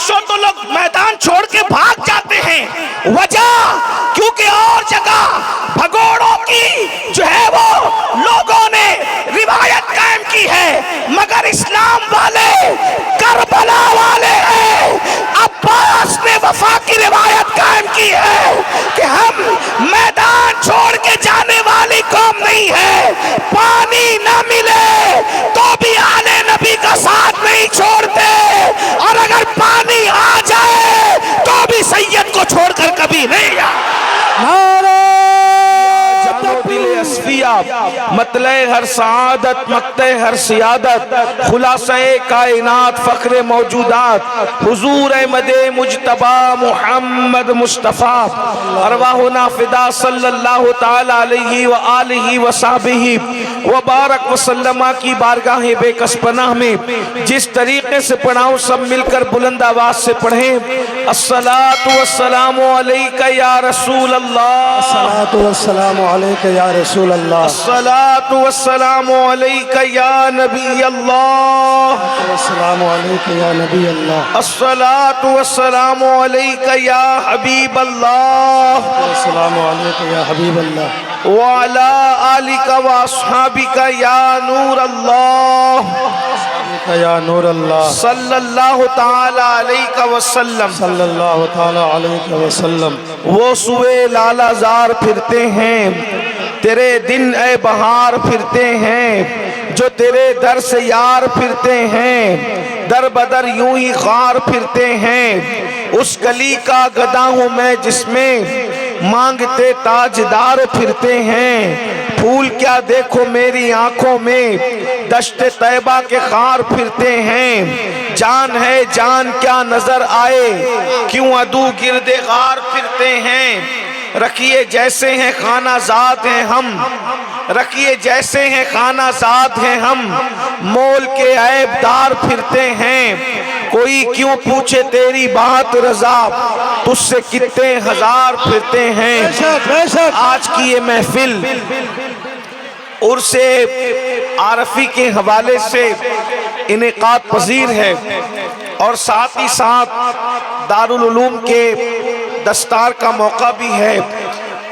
बारिश हो तो लोग मैदान छोड़ के भाग जाते हैं। वजह क्योंकि और जगह भगोड़ों की जो है वो लोगों ने रिवायत कायम की है, मगर इस्लाम वाले करबला वाले हैं। अब्बास ने वफा की रिवायत कायम की है कि हम मैदान छोड़ के जाने वाली कौम नहीं है। पानी ना मिले तो भी आले नबी का साथ नहीं छोड़ते, और अगर पानी आ जाए तो भी सैयद को छोड़कर कभी नहीं मतले हर सआदत मक्ते हर सियादत खुलासे कायनात फख्रे मौजूदात हुजूर अहमदे मुजतबा मुहम्मद मुस्तफ़ा अरवाहुना फिदा सल्लल्लाहु ताला अलैहि व आलिहि व सहबिही व बारक वसल्लमा की बारगाह बेकस पनाह में जिस तरीके से पढ़ाऊं सब मिलकर बुलंद आवाज से पढ़ें। अस्सलातु वस्सलामु अलैका या रसूल अल्लाह, अस्सलातु वस्सलामु अलैका या रसूल अल्लाह, अस्सलातु वस्सलामु अलैका या नबी अल्लाह, अस्सलामु अलैका या नबी अल्लाह, अस्सलातु वस्सलामु अलैका या हबीब अल्लाह, अस्सलामु अलैका या हबीब अल्लाह, व अला आलिका व अस्हाबिका या नूर अल्लाह, या नूर अल्लाह, सल्लल्लाहु ताला अलैका वसल्लम, सल्लल्लाहु ताला अलैका वसल्लम। वो सुए लालाजार फिरते हैं, तेरे दिन ए बहार फिरते हैं, जो तेरे दर से यार फिरते हैं, दर बदर यूं ही खार फिरते हैं। उस गली का गदा हूँ मैं जिसमें मांगते ताजदार फिरते हैं। फूल क्या देखो मेरी आंखों में, दश्ते तैबा के खार फिरते हैं। जान है जान क्या नजर आए, क्यों अदू गिरदे गार फिरते हैं। रखिए जैसे हैं खाना ज़ात हैं हम, रखिए जैसे हैं खाना ज़ात हैं हम, मोल के ऐबदार फिरते हैं। कोई क्यों पूछे तेरी बात रजा, तुझसे कितने हजार फिरते हैं। आज की ये महफिल उर्से आरफी के हवाले से इनेकाद पजीर है, और साथ ही साथ दारुल उलूम के दस्तार का मौका भी है।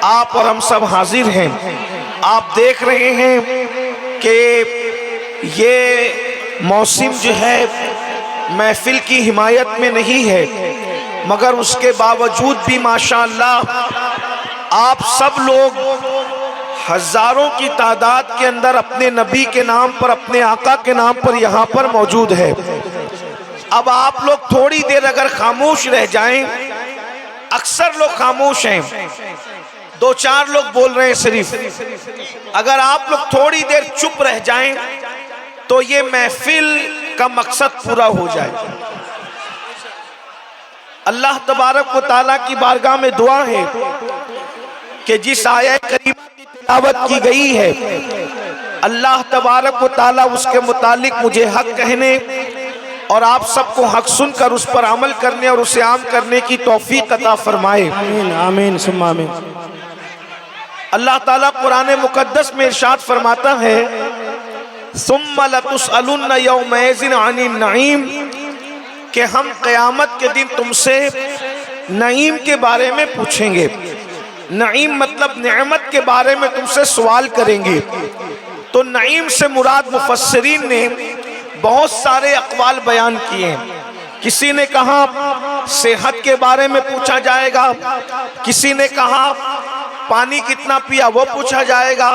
आप और हम सब हाजिर हैं। आप देख रहे हैं कि ये मौसम जो है महफिल की हिमायत में नहीं है, मगर उसके बावजूद भी माशाअल्लाह आप सब लोग हजारों की तादाद के अंदर अपने नबी के नाम पर, अपने आका के नाम पर यहाँ पर मौजूद है। अब आप लोग थोड़ी देर अगर खामोश रह जाएं, अक्सर लोग खामोश हैं, दो चार लोग बोल रहे हैं सिर्फ, अगर आप लोग थोड़ी देर चुप रह जाएं तो ये महफिल का मकसद पूरा हो जाए। अल्लाह तबारक व तआला की बारगाह में दुआ है कि जिस आयत करीमा की तिलावत की गई है, अल्लाह तबारक व तआला उसके मुतालिक मुझे हक कहने और आप सबको हक सुनकर उस पर अमल करने और उसे आम करने की तौफीक अता फरमाए। आमीन आमीन सुम्मा आमीन। अल्लाह ताला कुरान मुकद्दस में इरशाद फरमाता है, सुम्मा लतुसअलुन्ना यौमइज़िन अनिन नईम, कि हम क़यामत के दिन तुमसे नईम के बारे में पूछेंगे। नईम मतलब नेमत के बारे में तुमसे सवाल करेंगे। तो नईम से मुराद मुफस्सिरीन ने बहुत सारे अक़वाल बयान किए हैं। किसी ने कहा सेहत के बारे में पूछा जाएगा, किसी ने कहा पानी कितना पिया वो पूछा जाएगा,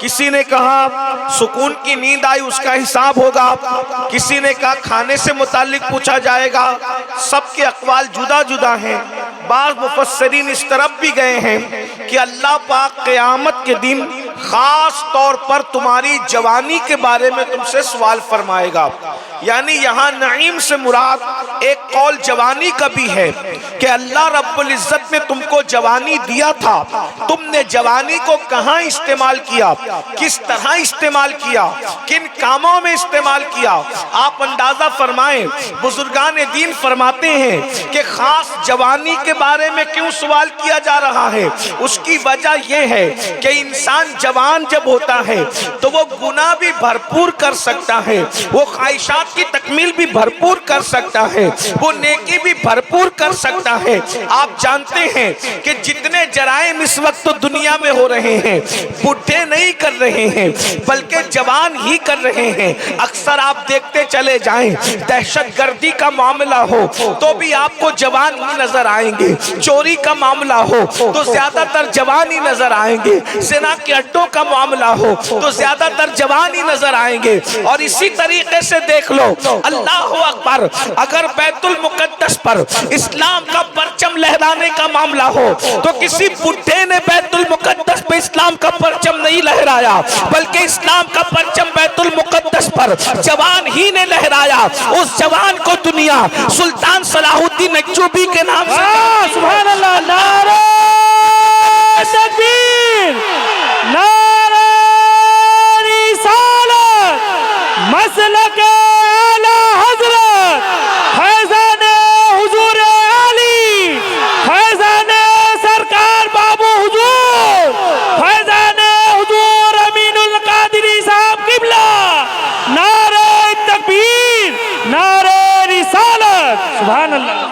किसी ने कहा सुकून की नींद आई उसका हिसाब होगा, किसी ने कहा खाने से मुतालिक पूछा जाएगा। सबके अक़वाल जुदा जुदा हैं। बाज़ मुफस्सिरीन इस तरफ भी गए हैं कि अल्लाह पाक क़यामत के दिन ख़ास तौर पर तुम्हारी जवानी के बारे में तुमसे सवाल फरमाएगा। यानी यहाँ नईम से मुराद एक कौल जवानी का भी है कि अल्लाह रब्बुल इज़्ज़त ने तुमको जवानी दिया था, तुमने जवानी को कहाँ इस्तेमाल किया, किस तरह इस्तेमाल किया, किन कामों में इस्तेमाल किया। आप अंदाजा फरमाएं, बुजुर्गान दीन फरमाते हैं कि खास जवानी के बारे में क्यों सवाल किया जा रहा है। उसकी वजह यह है कि इंसान जवान जब होता है तो वो गुनाह भी भरपूर कर सकता है, वो ख्वाहिशात की तकमील भी भरपूर कर सकता है, वो नेकी भी भरपूर कर सकता है। आप जानते हैं कि जितने जराइम इस वक्त तो दुनिया में हो रहे हैं, बुढ़े नहीं कर रहे हैं बल्कि जवान ही कर रहे हैं। अक्सर आप देखते चले जाएं, दहशतगर्दी का मामला हो तो भी आपको जवान ही नजर आएंगे, चोरी का मामला हो तो ज्यादातर जवान ही नजर आएंगे, जिना के अड्डों का मामला हो तो ज्यादातर जवान ही नजर आएंगे। और इसी तरीके से देख लो, अल्लाह अकबर, अगर बैतुल मुकद्दस पर इस्लाम का परचम लहराने का मामला हो तो किसी बुढ़े ने बैतुल मुकद्दस पे इस्लाम का परचम नहीं लहराया, बल्कि इस्लाम का परचम बैतुल मुकद्दस पर जवान ही ने लहराया। उस जवान को दुनिया सुल्तान सलाहुद्दीन अय्यूबी के नाम से सुभान अल्लाह, नारे तकबीर, नारे रिसालत, मसलक आला हजरत, फैज़ान हुजूर अली, फैज़ान सरकार बाबू हुजूर, फैज़ान हुजूर अमीनुल कादिरी साहब किबला, नारे तकबीर, नारे रिसालत, सुभान अल्लाह।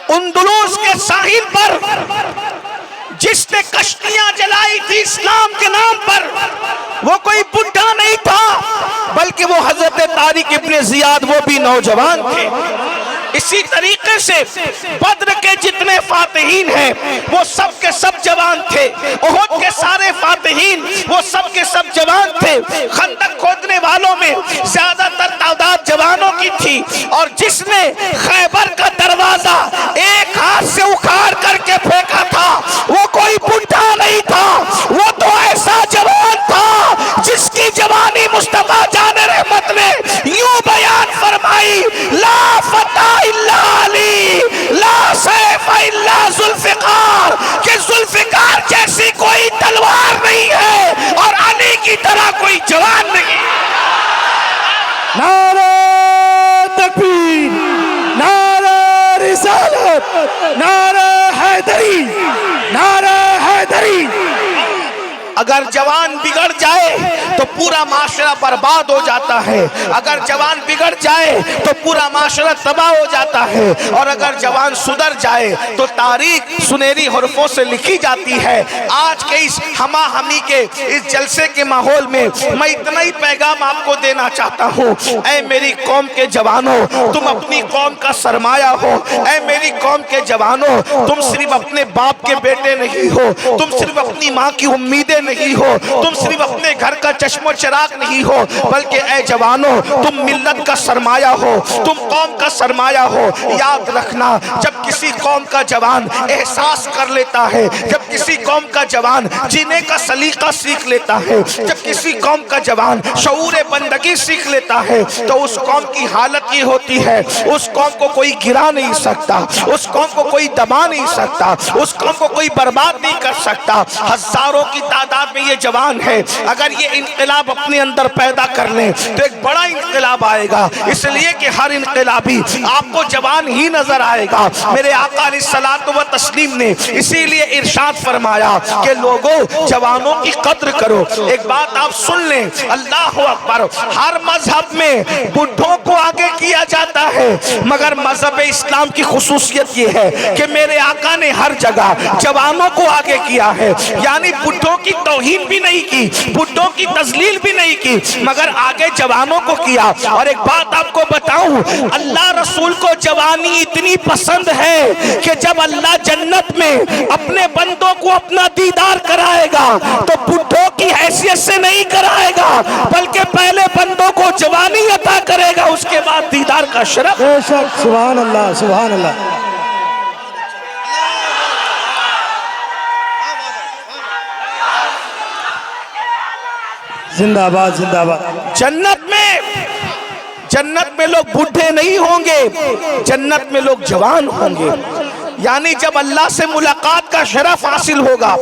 उंदुलूस के साहिल पर जिसने कश्तियां जलाई थी इस्लाम के नाम पर, वो कोई बुढ़ा नहीं था बल्कि वो हजरत तारिक इब्ने जियाद, वो भी नौजवान थे। इसी तरीके से बद्र के जितने फातिहीन हैं वो सब के सब जवान थे, उहद के सारे फातिहीन वो सब के सब जवान थे। खंदक खोदने वालों में ज्यादातर तादाद जवानों की थी, और जिसने खैबर का दरवाजा एक हाथ से उखाड़ करके फेंका था वो कोई बुढ़ा नहीं था, वो तो ऐसा जवान था जिसकी जवानी मुस्तफा जान रहमत ने यूं बयान फरमाई, ला फता इल्ला अली, ला सैफ इल्ला जुल्फिकार, कि जुल्फिकार जैसी कोई तलवार नहीं है और अली की तरह कोई जवान नहीं। नारे तकबीर, नारे रिसालत, नारे हैदरी, नारे हैदरी। अगर जवान बिगड़ जाए तो पूरा माशरा बर्बाद हो जाता है, अगर जवान बिगड़ जाए तो पूरा माशरा तबाह हो जाता है, और अगर जवान सुधर जाए तो तारीख सुनहरी हरफों से लिखी जाती है। आज के इस हमा हमी के इस जलसे के माहौल में मैं इतना ही पैगाम आपको देना चाहता हूँ, ऐ मेरी कौम के जवानों, तुम अपनी कौम का सरमाया हो। ऐ मेरी कौम के जवानों, तुम सिर्फ अपने बाप के बेटे नहीं हो, तुम सिर्फ अपनी माँ की उम्मीदें नहीं हो, तुम सिर्फ अपने घर का चश्मो चिराग नहीं हो, बल्कि ऐ जवानों तुम मिल्लत का सरमाया हो, तुम कौम का सरमाया हो। याद रखना, जब किसी कौम का जवान एहसास कर लेता है, जब किसी कौम का जवान जीने का सलीका सीख लेता है, जब किसी कौम का जवान शऊर बंदगी सीख लेता है, तो उस कौम की हालत ये होती है, उस कौम को कोई गिरा नहीं सकता, उस कौम को कोई दबा नहीं सकता, उस कौम को कोई बर्बाद नहीं कर सकता। हजारों की तादाद में ये जवान है, अगर ये इनकलाब अपने अंदर पैदा कर लें तो एक बड़ा इनकलाब आएगा। इसलिए कि हर इनकलाबी आपको जवान ही नजर आएगा। मेरे आका अलैहिस्सलातु व तस्लीम ने इसीलिए इरशाद फरमाया कि लोगों जवानों की कद्र करो। एक बात आप सुन लें, अल्लाह अकबर, हर मजहब में बुढ़ों को आगे किया जाता है, मगर मजहब इस्लाम की खुसूसियत ये है कि मेरे आका ने हर जगह जवानों को आगे किया है। यानी बुढ़ों की तौहीन भी नहीं की, बुढ़ों की तजलील भी नहीं की, मगर आगे जवानों को किया। और एक बात आपको बताऊं, अल्लाह रसूल को जवानी इतनी पसंद है कि जब अल्लाह जन्नत में अपने बंदों को अपना दीदार कराएगा तो बुढ़ों की हैसियत से नहीं कराएगा, बल्कि पहले बंदों को जवानी अता करेगा, उसके बाद दीदार का शरफ। बेशक, सुभान अल्लाह, सुभान अल्लाह। जिंदाबाद, जिंदाबाद। जन्नत में लोग बूढ़े नहीं होंगे, जन्नत में लोग जवान होंगे। यानी जब अल्लाह से मुलाकात का शरफ हासिल होगा,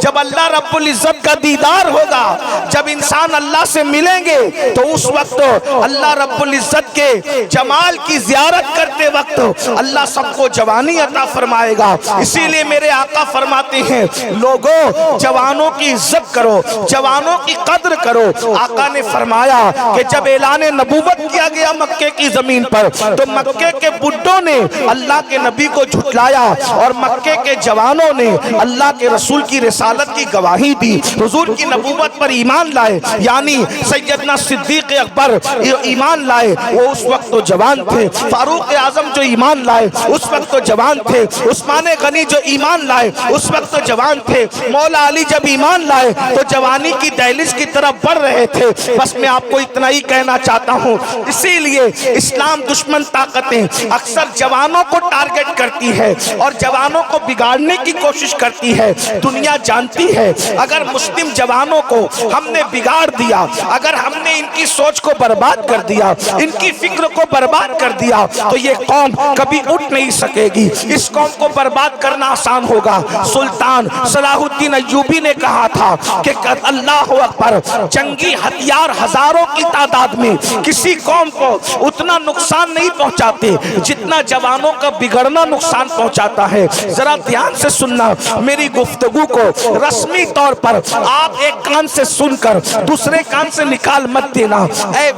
जब अल्लाह रब्बुल इज्जत का दीदार होगा, जब इंसान अल्लाह से मिलेंगे तो उस वक्त अल्लाह रब्बुल इज्जत के जमाल की ज़ियारत करते वक्त अल्लाह सबको जवानी अता फरमाएगा। इसीलिए मेरे आका फरमाते हैं, लोगों जवानों की इज्जत करो, जवानों की कद्र करो। आका ने फरमाया कि जब ऐलान नबूवत किया गया मक्के की जमीन पर, तो मक्के के बुड्ढों ने अल्लाह के नबी को झुठलाया और मक्के के जवानों ने अल्लाह के रसूल की रिसालत की गवाही दी, हुजूर की नबूवत पर ईमान लाए। यानी सैयदना सिद्दीक अकबर ईमान लाए, वो उस वक्त तो जवान थे। फारूक आजम जो ईमान लाए उस वक्त तो जवान थे। उस्मान गनी जो ईमान लाए उस वक्त तो जवान थे। मौला अली जब ईमान लाए तो जवानी की दहलीज की तरफ बढ़ रहे थे। बस मैं आपको इतना ही कहना चाहता हूँ। इसीलिए इस्लाम दुश्मन ताकतें अक्सर जवानों को टारगेट करती है और जवानों को बिगाड़ने की कोशिश करती है। दुनिया जानती है अगर मुस्लिम जवानों को हमने बिगाड़ दिया, अगर हमने इनकी सोच को बर्बाद कर दिया, इनकी फिक्र को बर्बाद कर दिया, तो ये कौम कभी उठ नहीं सकेगी। इस कौम को बर्बाद करना आसान होगा। सुल्तान सलाहुद्दीन अय्यूबी ने कहा था कि अल्लाह अकबर, जंगी हथियार हजारों की तादाद में किसी कौम को उतना नुकसान नहीं पहुंचाते जितना जवानों का बिगड़ना नुकसान पहुंचाता है। जरा ध्यान से सुनना मेरी गुफ्तगू को, रस्मी तौर पर आप एक कान से सुनकर दूसरे कान से निकाल मत देना।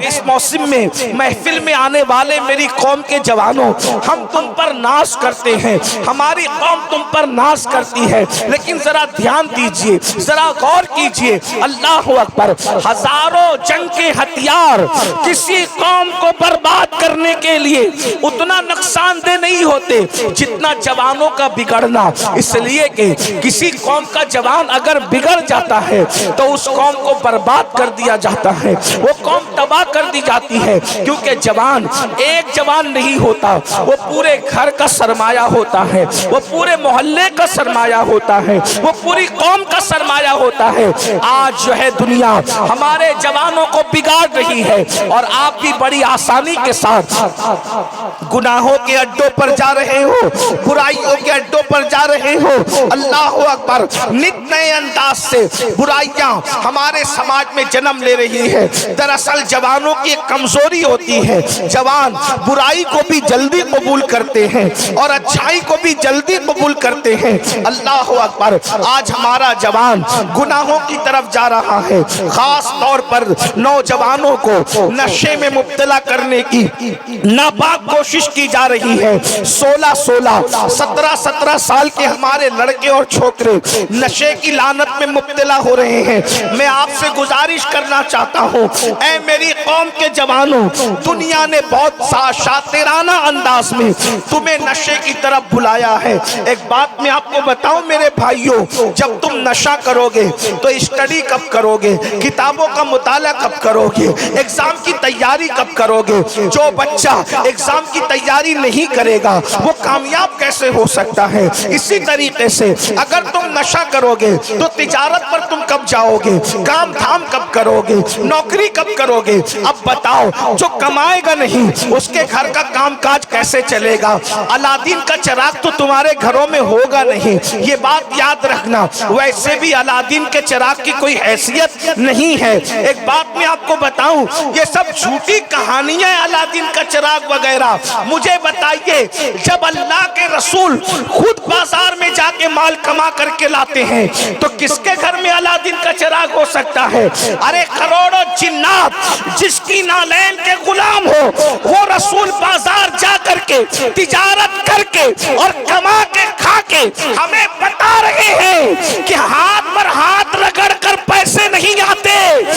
इस मौसम में महफिल में आने वाले मेरी कौम के जवानों, हम तुम पर नाश करते हैं, हमारी कौम तुम पर नाश करती है, लेकिन जरा ध्यान दीजिए, जरा गौर कीजिए। अल्लाह अकबर, हजारों जंग के हथियार किसी कौम को बर्बाद करने के लिए उतना नुकसानदेह नहीं होते जितना जवानों का बिगड़ना। इसलिए कि किसी कौम का जवान अगर बिगड़ जाता है तो उस कौम को बर्बाद कर दिया जाता है, वो कौम तबाह कर दी जाती है। क्योंकि जवान एक जवान नहीं होता, वो पूरे घर का सरमाया होता है, वो पूरे मोहल्ले का सरमाया होता है, वो पूरी कौम का सरमाया होता है। आज जो है दुनिया हमारे जवानों को बिगाड़ रही है और आप भी बड़ी आसानी के साथ गुनाहों के अड्डों पर जा रहे हो, बुराइयों के अड्डों पर जा रहे हो। अल्लाह अकबर, नित नए अंदाज से बुराइयां हमारे समाज में जन्म ले रही है। दरअसल जवानों की एक कमजोरी होती है, जवान बुराई को भी जल्दी कबूल करते हैं और अच्छाई को भी जल्दी कबूल करते हैं। अल्लाह अकबर, आज हमारा जवान गुनाहों की तरफ जा रहा है। खास तौर पर नौजवानों को नशे में मुब्तला करने की नापाक कोशिश की जा रही है। 16-16, 17-17 साल के हमारे लड़के और छोकरे नशे की लानत में मुब्तला हो रहे हैं। मैं आपसे गुजारिश करना चाहता हूँ, ऐ मेरी कौम के जवानों, दुनिया ने बहुत शातिराना अंदाज में तुम्हें नशे की तरफ बुलाया है। एक बात मैं आपको बताऊं मेरे भाइयों, जब तुम नशा करोगे तो स्टडी कब करोगे, किताबों का मुताला कब करोगे, एग्जाम की तैयारी कब करोगे। जो बच्चा एग्जाम की तैयारी नहीं करेगा वो कामयाब कैसे हो सकता है। इसी तरीके से अगर तुम नशा करोगे तो तिजारत पर तुम कब जाओगे, काम धाम कब करोगे, नौकरी कब करोगे। अब बताओ, जो कमाएगा नहीं उसके घर का कामकाज कैसे चलेगा। अलादीन का चिराग तो तुम्हारे घरों में होगा नहीं, ये बात याद रखना। वैसे भी अलादीन के चिराग की कोई हैसियत नहीं है। एक बात मैं आपको बताऊं, ये सब झूठी कहानियां, अलादीन का चिराग वगैरह। मुझे बताइए, जब अल्लाह के रसूल खुद बाजार में जाके माल कमा करके लाते हैं तो किसके घर में अलादीन का चिराग हो सकता है। अरे करोड़ों जिन्नात जिसकी नालैन के गुलाम हो, वो रसूल बाजार जा करके तिजारत करके और कमा के खा के हमें बता रहे हैं कि हाथ पर हाथ रगड़ कर पैसे नहीं आते।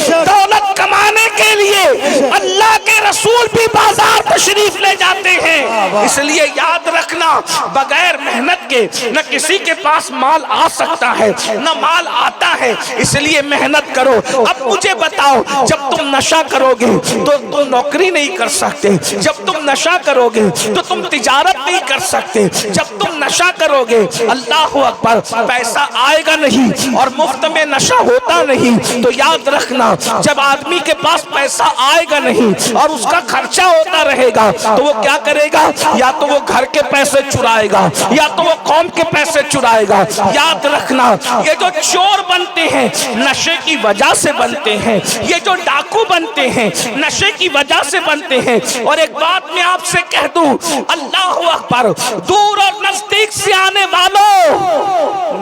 दौलत कमाने के लिए अल्लाह के रसूल भी बाजार तशरीफ ले जाते हैं। इसलिए याद रखना, बगैर मेहनत के न किसी के पास माल आ सकता है न माल आता है। इसलिए मेहनत करो। अब मुझे बताओ, जब तुम नशा करोगे तो तुम नौकरी नहीं कर सकते, जब तुम नशा करोगे तो तुम तिजारत नहीं कर सकते, जब तुम नशा करोगे अल्लाह अकबर पैसा आएगा नहीं और मुफ्त में नशा होता नहीं। तो याद रखना, जब आदमी के पास पैसा आएगा नहीं और उसका खर्चा होता रहेगा तो वो क्या करेगा, या तो वो घर के पैसे चुराएगा या तो वो कौम के पैसे चुराएगा। याद रखना, ये जो चोर बनते हैं नशे की वजह से बनते हैं, ये जो डाकू बनते हैं नशे की वजह से बनते हैं। और एक बात मैं आपसे कह दूं, अल्लाह अकबर, दूर और नजदीक से आने वालों,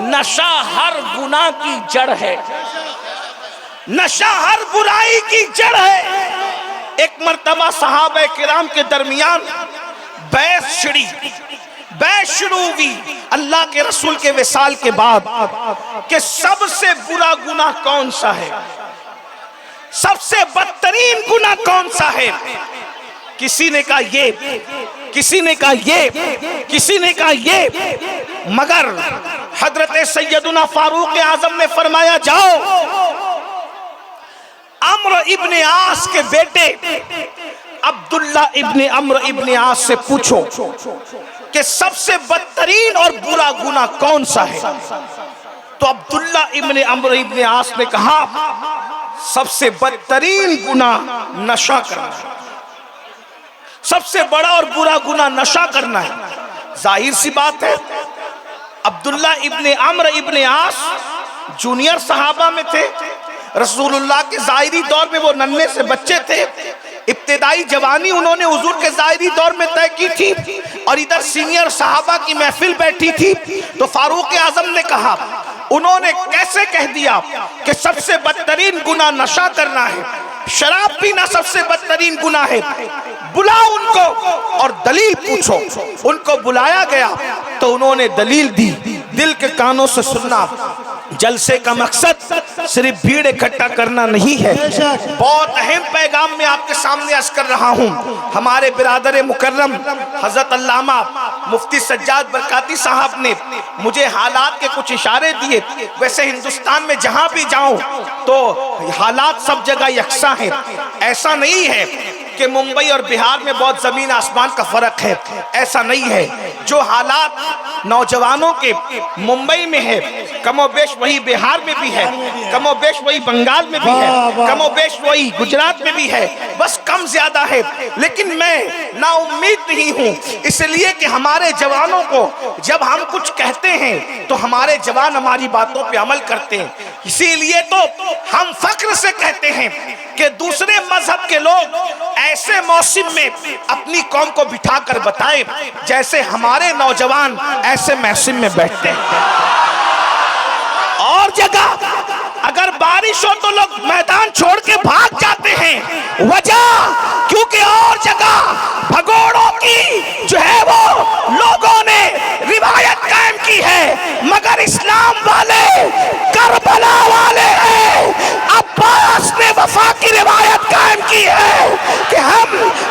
नशा हर गुनाह की जड़ है, नशा हर बुराई की जड़ है। एक मर्तबा सहाबा किराम के दरमियान बहस शुरू हुई अल्लाह के रसूल के विसाल के बाद कि सबसे बुरा गुनाह कौन सा है, सबसे बदतरीन गुनाह कौन सा है। किसी ने कहा ये, किसी ने कहा ये, किसी ने कहा ये, मगर हजरत सैयदुना फारूक आजम ने फरमाया, जाओ अम्र इब्ने आस के बेटे अब्दुल्ला इब्ने अम्र इब्ने आस से पूछो कि सबसे बदतरीन और बुरा गुनाह कौन सा है। तो अब्दुल्ला इब्ने अम्र इब्ने आस ने कहा, सबसे बदतरीन गुनाह नशा करना, सबसे बड़ा और बुरा गुनाह नशा करना है। जाहिर सी बात है, अब्दुल्ला इब्ने अम्र इब्ने आस जूनियर सहाबा में थे। रसूलुल्लाह के ज़ाहिरी दौर में वो नन्हे से बच्चे थे, इब्तिदाई जवानी उन्होंने हुजूर के ज़ाहिरी दौर में तय की थी और इधर सीनियर सहाबा की महफिल बैठी थी। तो फारूक आजम ने कहा, उन्होंने कैसे कह दिया कि सबसे बदतरीन गुनाह नशा करना है, शराब पीना सबसे बदतरीन गुनाह है, बुलाओ उनको और दलील पूछो। उनको बुलाया गया तो उन्होंने दलील दी। दिल के कानों से सुनना, जलसे का मकसद सिर्फ भीड़ इकट्ठा करना नहीं है। बहुत अहम पैगाम मैं आपके सामने अर्ज कर रहा हूँ। हमारे बिरादर मुकर्रम हजरत अल्लामा मुफ्ती सज्जाद बरकाती साहब ने मुझे हालात के कुछ इशारे दिए। वैसे हिंदुस्तान में जहाँ भी जाऊँ तो हालात सब जगह यकसा है। ऐसा नहीं है कि मुंबई और बिहार में बहुत जमीन आसमान का फर्क है, ऐसा नहीं है। जो हालात नौजवानों के मुंबई में है, कमोबेश वही बिहार में भी है, कमोबेश वही बंगाल में भी है, कमोबेश वही गुजरात में भी है, बस कम ज्यादा है। लेकिन मैं ना उम्मीद नहीं हूँ, इसलिए कि हमारे जवानों को जब हम कुछ कहते हैं तो हमारे जवान हमारी बातों पे अमल करते हैं। इसीलिए तो हम फख्र से कहते हैं कि दूसरे मजहब के लोग ऐसे मौसम में अपनी कौम को बिठाकर बताएं जैसे हमारे नौजवान ऐसे मौसम में बैठते हैं। और जगह अगर बारिश हो तो लोग मैदान छोड़ के भाग जाते हैं, वजह क्योंकि और जगह भगोड़ों की जो है वो लोगों ने रिवायत कायम की है, मगर इस्लाम वाले करबला वाले हैं। अब्बास ने वफा की रिवायत कायम की है कि हम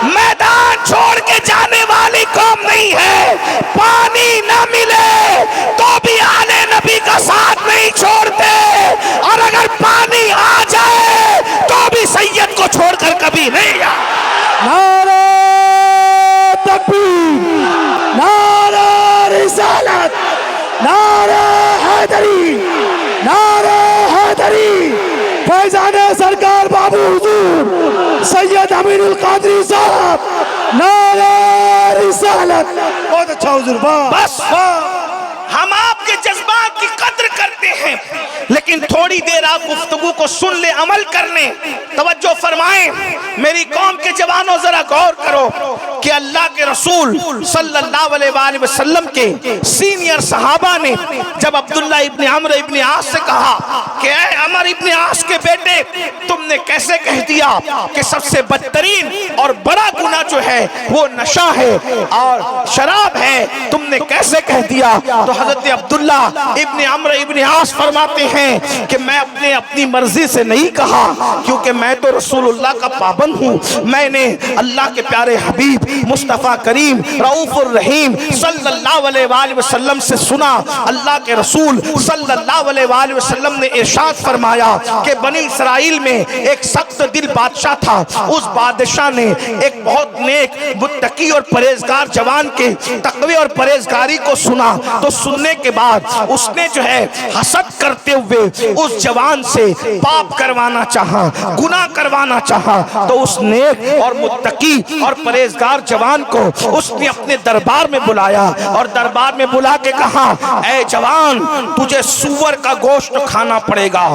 मैदान छोड़ के जाने वाली कौम नहीं है। पानी न मिले तो भी आले नबी का साथ नहीं छोड़ते, और अगर पानी आ जाए तो भी सैयद को छोड़कर कभी नहीं आ। नारे तकबीर, नारे रिसालत, नारे हैदरी, नारे हैदरी। फैजाने सरकार बाबू हुजूर सैयद अमीनुल कादरी साहब, नारे रिसालत। बहुत अच्छा हुजूर, बस हम आपके जज्बात की कद्र करते हैं, लेकिन थोड़ी देर आप गुफ्तगू को सुन ले, अमल करने तवज्जो फरमाएं। मेरी कौम के जवानों जरा गौर करो कि अल्लाह के रसूल सल्लल्लाहु अलैहि वसल्लम के सीनियर सहाबा ने जब अब्दुल्ला इब्ने अम्र इब्ने आस से कहा कि ऐ अमर इब्ने आस के बेटे, तुमने कैसे कह दिया कि सबसे बदतरीन और बड़ा गुनाह जो है वो नशा है और शराब है, तुमने कैसे कह दिया? तो हजरत अब्दुल्ला इब्ने अम्र इब्ने आस फरमाते हैं कि मैं अपनी मर्जी से नहीं कहा, क्योंकि मैं तो रसूलुल्लाह का पाबंद हूँ। मैंने अल्लाह के प्यारे हबीब मुस्तफ़ा करीम रऊफुर रहीम सल्लल्लाहु अलैहि वसल्लम से सुना। अल्लाह के रसूल सल्लल्लाहु अलैहि वसल्लम ने इरशाद फरमाया कि बनी इसराइल में एक सख्त दिल बादशाह था। उस बादशाह ने एक बहुत नेक मुत्तकी और परहेजगार जवान के तकवे और परहेजगारी को सुना। तो सुनने के बाद उसने जो है हसन मकसद करते हुए उस जवान से पाप करवाना चाहा, गुनाह करवाना चाहा, तो उस नेक और मुत्तकी और परहेजगार जवान को उसने अपने दरबार में बुलाया और दरबार में बुला के कहा, ऐ जवान, तुझे सूअर का गोश्त खाना पड़ेगा।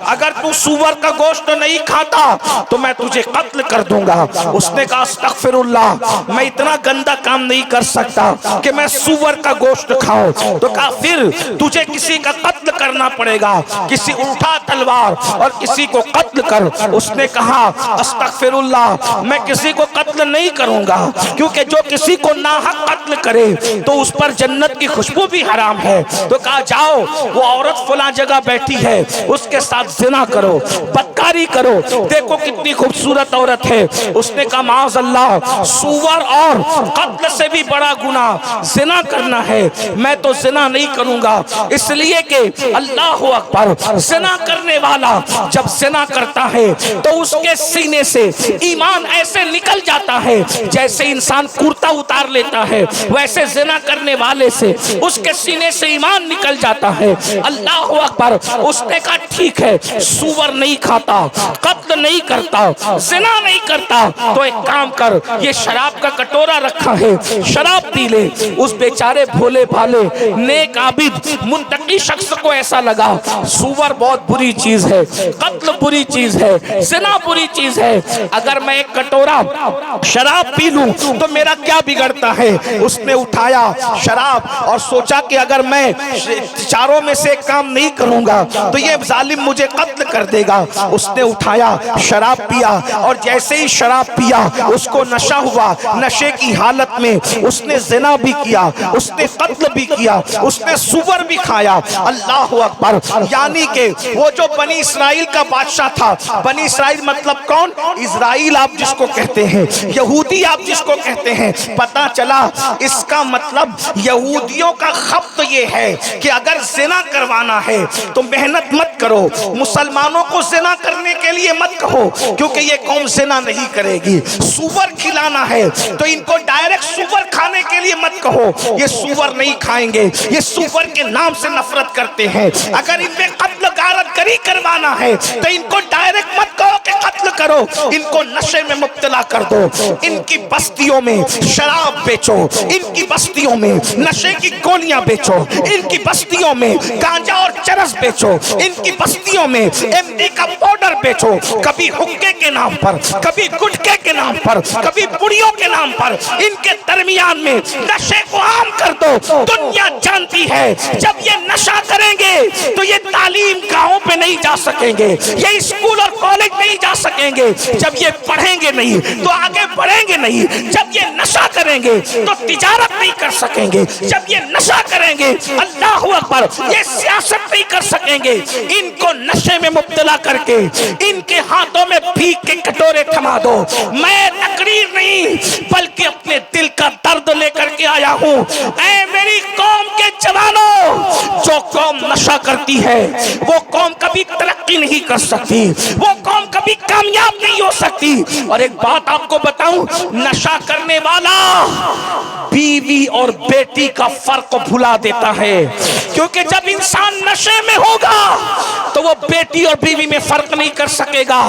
अगर तू सूअर का गोश्त नहीं खाता तो मैं तुझे कत्ल कर दूंगा। उसने कहा, अस्तगफिरुल्लाह, मैं इतना गंदा काम नहीं कर सकता कि मैं सूअर का गोश्त खाऊं। तो कहा, फिर तुझे किसी का कत्ल करना पड़ेगा, किसी उठा तलवार और किसी को कत्ल कर। उसने कहा, अस्तगफिरुल्लाह, मैं किसी को कत्ल नहीं करूंगा, क्योंकि जो किसी को नाहक कत्ल करे तो उस पर जन्नत की खुशबू भी हराम है। तो कहा, जाओ, वो औरत फला जगह बैठी है, उसके साथ जिना करो, बदकारी करो, देखो कितनी खूबसूरत औरत है। उसने कहा, माज़अल्लाह, सूअर और कत्ल से भी बड़ा गुनाह जिना करना है, मैं तो जिना नहीं करूंगा, इसलिए कि अल्लाहु अकबर, जिना करने वाला जब जिना करता है तो उसके सीने से ईमान ऐसे निकल जाता है जैसे इंसान कुर्ता उतार लेता है, वैसे जिना करने वाले से उसके सीने से ईमान निकल जाता है। अल्लाहु अकबर। उसने कहा, ठीक है, सूअर नहीं खाता, कत्ल नहीं करता, जिना नहीं करता, तो एक काम कर, ये शराब का कटोरा रखा है, शराब पी ले। उस बेचारे भोले भाले नेक आबिद मुंतकी शख्स को ऐसा लगा, सूअर बहुत बुरी चीज है, कत्ल बुरी चीज है, जिना बुरी चीज है, अगर मैं एक कटोरा शराब पी लूं तो मेरा क्या बिगड़ता है। उसने उठाया शराब और सोचा कि अगर मैं चारों में से एक काम नहीं करूंगा तो ये जालिम मुझे कत्ल कर देगा। उसने उठाया शराब पिया और जैसे ही शराब पिया उसको नशा हुआ। नशे की हालत में उसने जिना भी किया, उसने कत्ल भी किया, उसने सूअर भी खाया। अल्लाह अकबर। यानी कि वो जो बनी इसराइल का बादशाह था, बनी इसराइल मतलब कौन? इजराइल आप जिसको कहते हैं, यहूदी आप जिसको कहते हैं। पता चला इसका मतलब यहूदियों का खप्त ये है कि अगर जिना करवाना है तो मेहनत मत करो, मुसलमानों को जिना करने के लिए मत कहो, क्योंकि ये कौम जिना नहीं करेगी। सूअर खिलाना है तो इनको डायरेक्ट सूअर खाने के लिए मत कहो, ये सूअर नहीं खाएंगे, ये सूअर के नाम से नफरत करते हैं। अगर इनमें कत्ल गारतगरी करवाना है तो इनको डायरेक्ट मत कहो कि कत्ल करो, इनको नशे में मुब्तला कर दो, इनकी बस्तियों में शराब बेचो, इनकी बस्तियों में नशे की गोलियां बेचो, इनकी बस्तियों में गांजा और चरस बेचो, इनकी बस्तियों में एमडी का पाउडर बेचो, कभी हुक्के के नाम पर, कभी गुटके के नाम पर, कभी पुड़ियों के नाम पर, इनके दरमियान में नशे को आम कर दो। दुनिया जानती है जब ये नशा करेंगे तो ये तालीम गांवों पे नहीं जा सकेंगे, ये स्कूल और कॉलेज नहीं जा सकेंगे, जब ये पढ़ेंगे नहीं तो आगे बढ़ेंगे नहीं, जब ये नशा करेंगे तो तिजारत नहीं कर सकेंगे, जब ये नशा करेंगे अल्लाहु अकबर ये सियासत नहीं कर सकेंगे। इनको नशे में मुब्तला करके इनके हाथों में भीख के कटोरे थमा दो। मैं तकरीर नहीं बल्कि अपने दिल का दर्द लेकर के आया हूँ। ऐ मेरी कौम के जवानों, जो कौम नशा करती है वो कौम कभी तरक्की नहीं कर सकती, वो कौम कभी कामयाब नहीं हो सकती। और एक बात आपको बताऊं, नशा करने वाला बीवी और बेटी का फर्क भुला देता है, क्योंकि जब इंसान नशे में होगा तो वो बेटी और बीवी में फर्क नहीं कर सकेगा।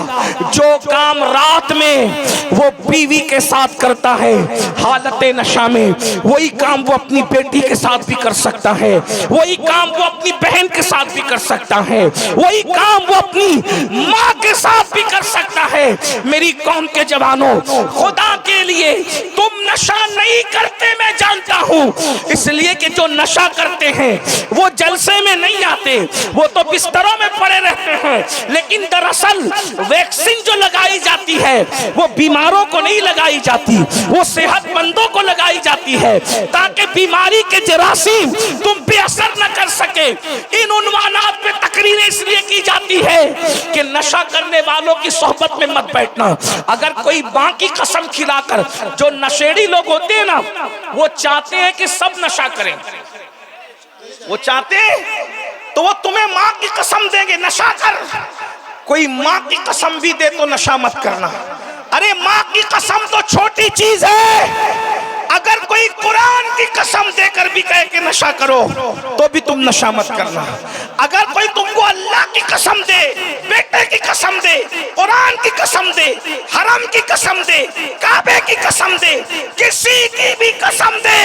जो काम रात में वो बीवी के साथ करता है हालत नशा में, वही काम वो अपनी बेटी के साथ भी कर सकता है, वही काम वो अपनी बहन के साथ भी कर सकता है, वही काम वो अपनी माँ के साथ भी कर सकता है। मेरी कौम के जवानों, खुदा के लिए तुम नशा नहीं करते, मैं जानता हूँ, इसलिए कि जो नशा करते हैं वो जलसे में नहीं आते, वो तो बिस्तरों में पड़े रहते हैं। लेकिन दरअसल वैक्सीन जो लगाई जाती है वो बीमारों को नहीं लगाई जाती, वो सेहतमंदों को लगाई जाती है, ताकि बीमारी के जरासीम तुम बेअसर न कर सके। इन उन्वानात पे तकरीरें इसलिए की जाती है कि नशा करने वालों की सोहबत में मत बैठना। अगर कोई मां की कसम खिलाकर, जो नशेड़ी लोग होते हैं ना, वो चाहते हैं कि सब नशा करें, वो चाहते हैं तो वो तुम्हें मां की कसम देंगे नशा कर। कोई मां की कसम भी दे तो नशा मत करना। अरे मां की कसम तो छोटी चीज है, अगर कोई कुरान की कसम देकर भी कहे कि नशा करो तो भी तुम नशा मत करना। अगर कोई तुमको अल्लाह की कसम दे, बेटे की कसम दे, कुरान की कसम दे, हरम की कसम दे, काबे की कसम दे, किसी की भी कसम दे,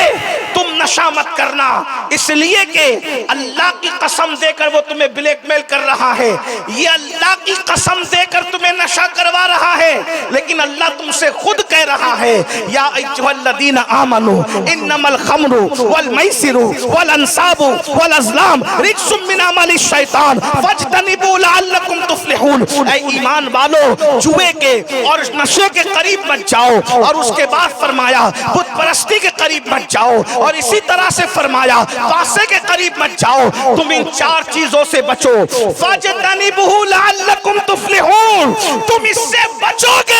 तुम नशा मत करना। इसलिए कि अल्लाह की कसम देकर वो तुम्हें ब्लैकमेल कर रहा है, ये अल्लाह की कसम देकर तुम्हें नशा करवा रहा है, लेकिन अल्लाह तुमसे खुद कह रहा है या अय्युहल्लज़ीना आमनू इन्नमल खम्रु वल मैसिरु वल अंसाबु वल अज़लाम रिज्सुम मिन अमलि शैतान फज्तनिबू लअल्लकुम तुफ्लिहून। ऐ ईमान वालो, जुए के और नशे के करीब मत जाओ। और उसके बाद फरमाया बुत परस्ती के करीब मत जाओ, और इसी तरह से फरमाया फासे के करीब मत जाओ। तुम इन चार चीजों से बचो। फज्तनिबू लअल्लकुम तुफ्लिहून, तुम इससे बचोगे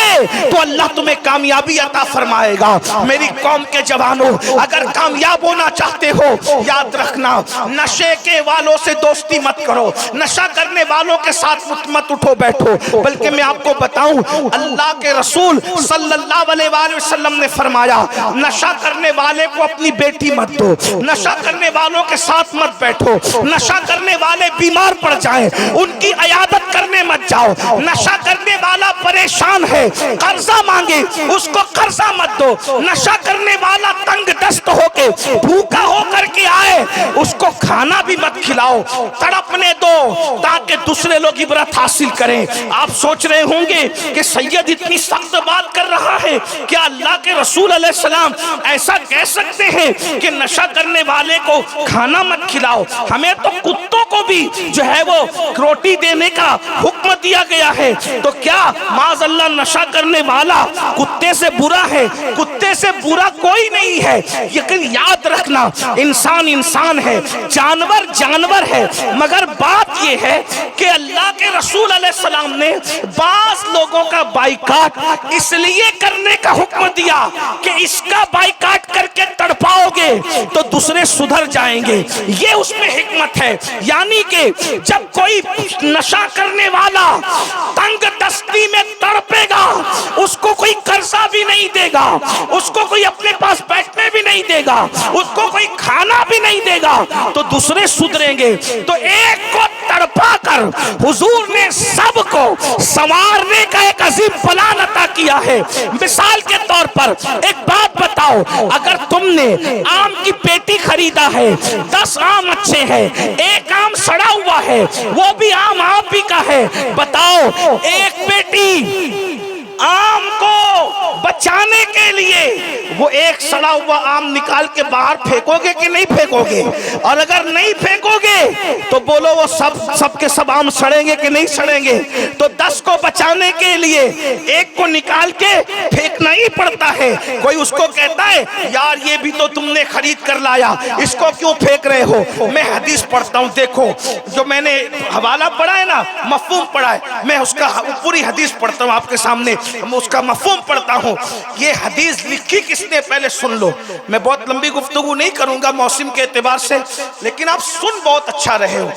तो अल्लाह तुम्हें कामयाबी अता फरमाएगा। मेरी कौम के जवानों, अगर कामयाब होना चाहते हो, याद रखना नशे के वालों से दोस्ती मत करो, नशा करने वालों के साथ मत उठो बैठो। बल्कि मैं आपको बताऊं, अल्लाह के रसूल सल्लल्लाहु अलैहि वसल्लम ने फरमाया नशा करने वाले को अपनी बेटी मत दो, नशा करने वालों के साथ मत बैठो, नशा करने वाले बीमार पड़ जाएं उनकी इयादत करने मत जाओ, नशा करने वाला परेशान है कर्जा मांगे उसको कर्जा मत दो, नशा करने वाला तंग दस्त होके भूखा होकर के आए उसको खाना भी मत खिलाओ, तड़पने दो ताकि दूसरे लोग इबरत हासिल करें। आप सोच रहे होंगे कि सैयद इतनी सख्त बात कर रहा है, क्या अल्लाह के रसूल अलैहिस्सलाम ऐसा कह सकते हैं कि नशा करने वाले को खाना मत खिलाओ? हमें तो कुत्तों को भी जो है वो रोटी देने का हुक्म दिया गया है। तो क्या माज़अल्लाह नशा करने वाला कुत्ते से बुरा है? कुत्ते से बुरा कोई नहीं है। लेकिन याद रखना इंसान इंसान है, जानवर जानवर है। मगर बात यह है कि अल्लाह के रसूल अलैहिस्सलाम ने बास लोगों का बाइकाट इसलिए करने का हुक्म दिया कि इसका बाइकाट करके तड़पाओगे तो दूसरे सुधर जाएंगे। ये उसमें हिकमत है। यानी कि जब कोई नशा करने वाला तंग दस्ती में तड़पेगा उसको कोई कर्जा भी नहीं देगा, उसको कोई अपने पास बैठने भी नहीं देगा, उसको कोई खाना भी नहीं देगा, तो दूसरे सुधरेंगे। तो एक को तड़पा कर हुजूर ने सबको संवारने का एक अजीम प्लान अता किया है। मिसाल के तौर पर एक बात बताओ, अगर तुमने आम की पेटी खरीदा है, 10 आम अच्छे हैं, एक आम सड़ा हुआ है, वो भी आम आप ही का है, बताओ एक पेटी आम को बचाने के लिए वो एक सड़ा हुआ आम निकाल के बाहर फेंकोगे कि नहीं फेंकोगे? और अगर नहीं फेंकोगे तो बोलो वो सब के सब आम सड़ेंगे कि नहीं सड़ेंगे? तो 10 को बचाने के लिए एक को निकाल के फेंकना ही पड़ता है। कोई उसको कहता है यार ये भी तो तुमने खरीद कर लाया, इसको क्यों फेंक रहे हो? मैं हदीस पढ़ता हूँ, देखो जो मैंने हवाला पढ़ा है ना, मफहूम पढ़ा है, मैं उसका पूरी हदीस पढ़ता हूँ आपके सामने, मैं उसका मफहूम पढ़ता हूँ। ये हदीस लिखी किसने पहले सुन लो। मैं बहुत लंबी गुफ्तगू नहीं करूंगा मौसम के एतबार से, लेकिन आप सुन बहुत अच्छा रहे हो,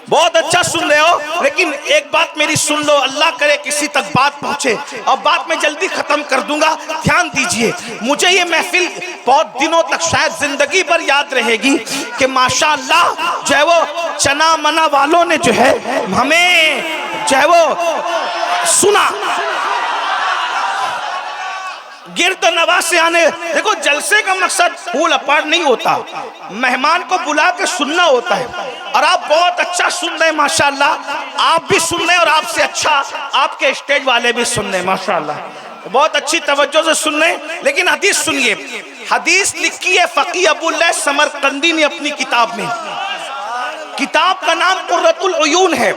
बहुत अच्छा सुन रहे हो। लेकिन एक बात मेरी सुन लो, अल्लाह करे किसी तक बात पहुंचे। और बात मैं जल्दी खत्म कर दूंगा, ध्यान दीजिए। मुझे ये महफिल बहुत दिनों तक शायद जिंदगी भर याद रहेगी कि माशाअल्लाह जो है वो चना मना वालों ने जो है हमें जो है वो सुना, गिरद नवाज से आने। देखो जलसे का मकसद फूल अपार नहीं होता, मेहमान को बुला के सुनना होता है। और आप बहुत अच्छा सुन रहे हैं माशाअल्लाह, आप भी सुन रहे हैं और आपसे अच्छा आपके स्टेज वाले भी सुन रहे हैं माशाअल्लाह, बहुत अच्छी तवज्जो से सुन रहे हैं। लेकिन हदीस सुनिए, हदीस लिखी है फकीह अबुल्लाह समरकंदी ने अपनी किताब में। किताब का नाम कुर्रतुल उयून है।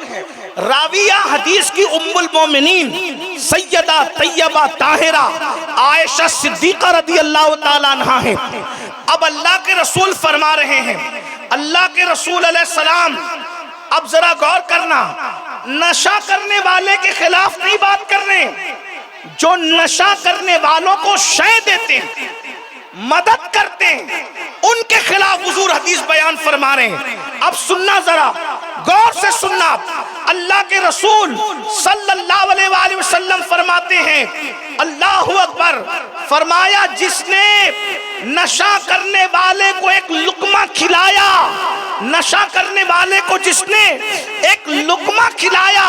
राविया हदीस की उम्मुल मोमिनीन सैयदा तैयबा ताहिरा आयशा सिद्दीका रदियल्लाहु ताला अन्हा है। अब अल्लाह के रसूल फरमा रहे हैं, अल्लाह के रसूल अलैहिस्सलाम, अब जरा गौर करना, नशा करने वाले के खिलाफ नहीं बात कर रहे, जो नशा करने वालों को शय देते हैं, मदद करते हैं, उनके खिलाफ हुजूर हदीस बयान फरमा रहे हैं। अब सुनना, जरा गौर से सुनना। अल्लाह के रसूल सल्लल्लाहु अलैहि वसल्लम फरमाते हैं, अल्लाहु अकबर, फरमाया जिसने नशा करने वाले को एक लुकमा खिलाया, नशा करने वाले को जिसने एक लुकमा खिलाया,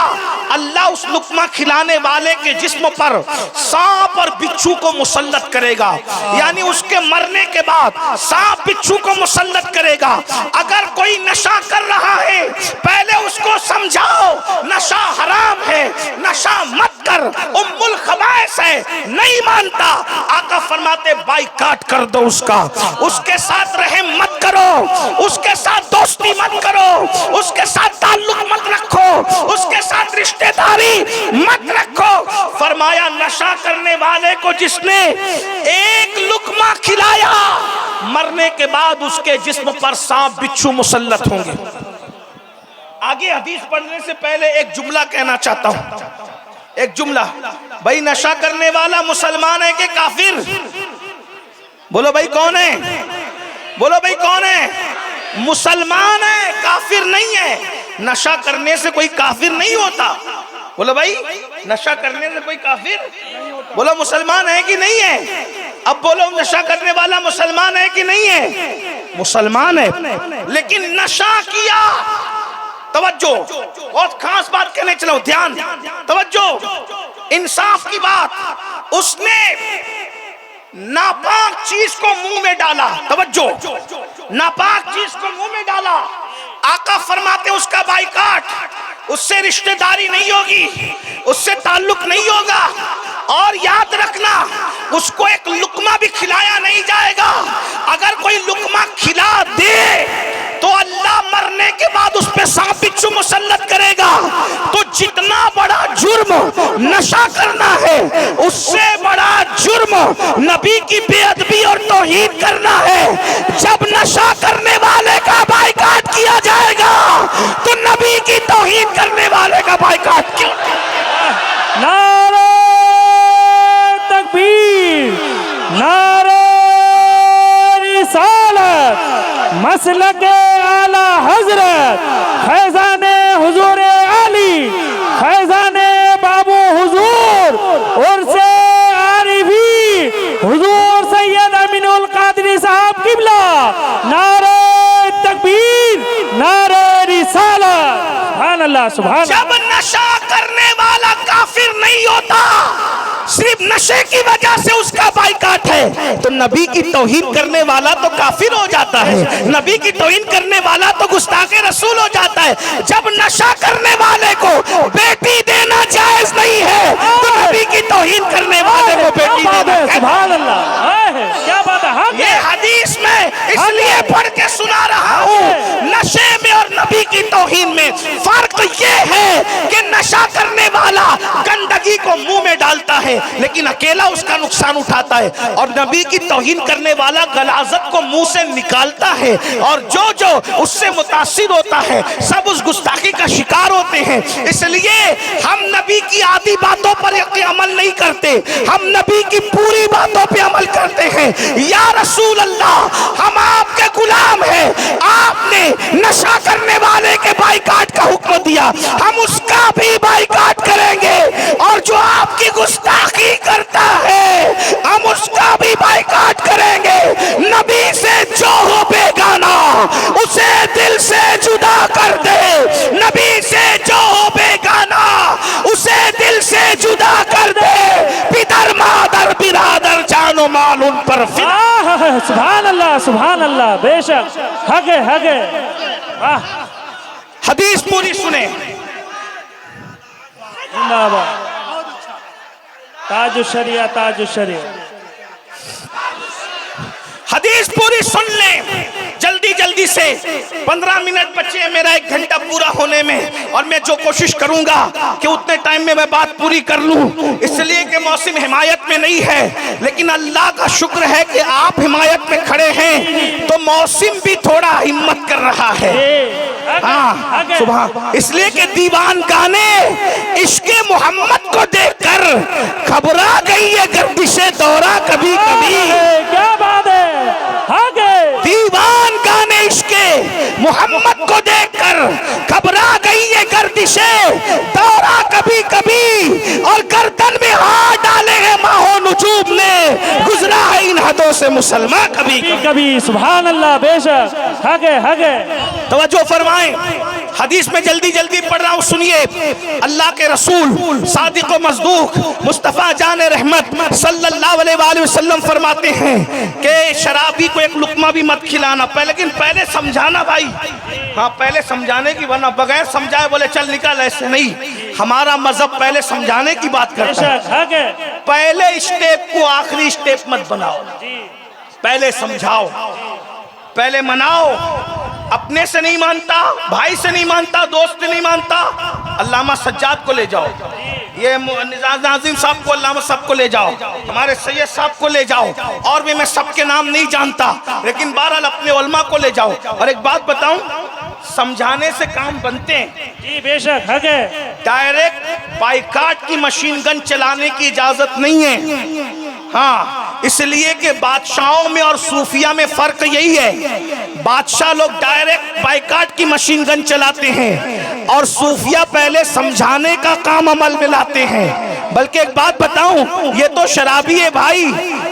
अल्लाह उस लुकमा खिलाने वाले के जिस्म पर सांप और बिच्छू को मुसल्लत करेगा। यानी उसके मरने के बाद सांप बिच्छू को मुसल्लत करेगा। अगर कोई नशा कर रहा है, पहले उसको समझाओ नशा हराम है, नशा मत कर, उम्मुल खबाइस है, नहीं मानता, आका फरमाते बाइकाट कर दो उसका, उसके साथ रहम मत करो, उसके साथ दोस्ती मत करो, उसके साथ ताल्लुक मत रखो, उसके साथ रिश्तेदारी मत रखो। फरमाया नशा करने वाले को जिसने एक लुकमा खिलाया, मरने के बाद उसके जिस्म पर सांप बिच्छू मुसल्लत होंगे। आगे हदीस पढ़ने से पहले एक जुमला कहना चाहता हूं, एक जुमला। भाई नशा करने वाला मुसलमान है कि काफिर? बोलो भाई कौन है, बोलो भाई कौन है? मुसलमान है, काफिर नहीं है। नशा करने से कोई काफिर नहीं होता। बोलो भाई, नशा करने से कोई काफिर? बोलो मुसलमान है कि नहीं है? अब बोलो नशा करने वाला मुसलमान है कि नहीं है? मुसलमान है, लेकिन नशा किया। तवज्जो, बहुत खास बात कहने चलो, ध्यान, तवज्जो, इंसाफ की बात। उसने नापाक चीज को मुंह में डाला, तवज्जो, नापाक चीज को मुंह में डाला। आका फरमाते उसका बाइकाट, उससे रिश्तेदारी नहीं होगी, उससे ताल्लुक नहीं होगा। और याद रखना, उसको एक लुकमा भी खिलाया नहीं जाएगा। अगर कोई लुकमा खिला दे तो अल्लाह मरने के बाद उस पे सांप बिच्छू मुसल्लत करेगा। तो जितना बड़ा जुर्म नशा करना है, उससे बड़ा जुर्म नबी की बेअदबी और तौहीन करना है। जब नशा करने वाले का बाइकाट किया जाएगा तो नबी की तौहीन करने वाले का बाइकाट क्यों? नारे तकबीर, नारे रिसालत, मसलके आला हजरत, फैजाने हुजूर अली, फैजाने बाबू हुजूर, उर्से आरिफी हुजूर सैयद अमीनुल कादरी साहब किबला। नारे तकबीर, नारे रिसालत, सुभान अल्लाह, सुभान। जब नशा करने वाला काफिर नहीं होता, सिर्फ नशे की वजह से उसका बाइकाट है, तो नबी की तौहीन करने वाला तो काफिर हो जाता है, नबी की तौहीन करने वाला तो गुस्ताखे रसूल हो जाता है। जब नशा करने वाले को बेटी देना जायज नहीं है, तो नबी की तौहीन करने वाले को बेटी देना, सुभान अल्लाह, क्या बात है। ये हदीस में इसलिए पढ़ के सुना रहा हूँ, नशे में और नबी की तौहीन में फर्क ये है कि नशा करने वाला गंदगी को मुंह में डालता है लेकिन अकेला उसका नुकसान उठाता है, और नबी की तौहीन करने वाला गलाजत को मुंह से निकालता है, और जो जो उससे मुतासिर होता है सब उस गुस्ताखी का शिकार होते हैं। इसलिए हम नबी की आधी बातों पर अमल नहीं करते, हम नबी की पूरी बातों पे अमल करते हैं। या रसूल अल्लाह, हम आपके गुलाम हैं, आपने नशा करने वाले के बाइकाट का हुक्म दिया, हम उसका भी बाइकाट करेंगे, और जो आपकी गुस्ताखी करता है हम उसका भी बाइकाट करेंगे। नबी से जो हो बेगाना उसे दिल से जुदा कर दे, नबी से जो हो बेगाना उसे दिल से जुदा कर दे। पितर मादर बिरादर जानो माल उन पर फिदा। सुभान अल्लाह, सुभान अल्लाह, बेशक हगे हगे। हदीस पूरी सुने, ताज शरिया, ताज शरिया, हदीस पूरी सुन लें जल्दी जल्दी से। 15 मिनट बचे हैं मेरा 1 घंटा पूरा होने में, और मैं जो कोशिश करूंगा कि उतने टाइम में मैं बात पूरी कर लूं, इसलिए कि मौसम हिमायत में नहीं है, लेकिन अल्लाह का शुक्र है कि आप हिमायत में खड़े हैं तो मौसम भी थोड़ा हिम्मत कर रहा है। हाँ सुबह, इसलिए कि दीवान गाने इश्क़े मोहम्मद को देखकर घबरा गई है गर्दिशे दौरा कभी कभी। क्या बात है, से मुसलमान कभी कभी सुभान अल्लाह बेशक हक है तवज्जो फरमाएं। हदीस में जल्दी जल्दी पढ़ रहा हूँ, सुनिए। अल्लाह के रसूल सादिक व मसदूक मुस्तफ़ा जान रहमत सल्लल्लाहु अलैहि वसल्लम फरमाते हैं कि शराबी को एक लुकमा भी मत खिलाना, लेकिन पहले समझाना भाई। हाँ, पहले समझाने की, वरना बगैर समझाए बोले चल निकल, ऐसे नहीं। हमारा मजहब पहले समझाने की बात करता है। पहले स्टेप को आखिरी स्टेप मत बनाओ, पहले समझाओ, पहले मनाओ। अपने से नहीं मानता, भाई से नहीं मानता, दोस्त से नहीं मानता, अल्लामा सज्जाद को ले जाओ, ये नाज़िम साहब को, अल्लामा साहब को ले जाओ, हमारे सैयद साहब को ले जाओ, और भी मैं सबके नाम नहीं जानता, लेकिन बहरहाल अपने उलमा को ले जाओ। और एक बात बताऊं, समझाने से काम बनते हैं जी बेशक हक है। डायरेक्ट बाइकाट की मशीन गन चलाने की इजाजत नहीं है। हाँ, इसलिए कि बादशाहों में और सूफिया में फर्क यही है, बादशाह लोग डायरेक्ट बाइकाट की मशीन गन चलाते हैं और सूफिया पहले समझाने का काम अमल में लाते हैं। बल्कि एक बात बताऊं, ये तो शराबी है भाई।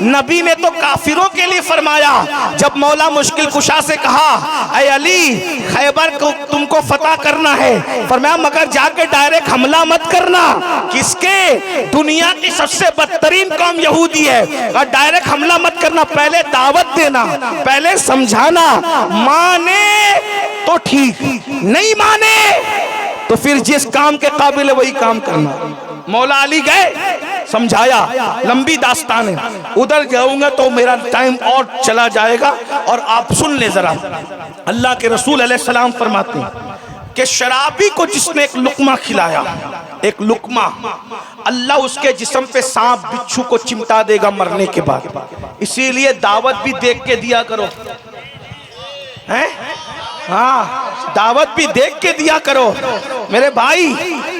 नबी ने तो काफिरों के लिए फरमाया, जब मौला मुश्किल कुशा से कहा ऐ अली खैबर को तुमको फतह करना है, फरमाया मगर जाके डायरेक्ट हमला मत करना। किसके? दुनिया की सबसे बदतरीन कौम यहूदी है, और डायरेक्ट हमला मत करना, पहले दावत देना, पहले समझाना। माने तो ठीक, नहीं माने तो फिर जिस काम के काबिल है वही काम करना। मौला अली गए, समझाया, लंबी दास्तान है, उधर जाऊंगा तो मेरा टाइम और चला जाएगा। और आप सुन ले जरा, अल्लाह के रसूल अलैहिस्सलाम फरमाते हैं कि शराबी को जिसने एक लुकमा खिलाया, एक लुकमा, अल्लाह उसके जिस्म पे सांप बिच्छू को चिमटा देगा मरने के बाद। इसीलिए दावत भी देख के दिया करो, हैं? हाँ, दावत भी देख के दिया करो मेरे भाई।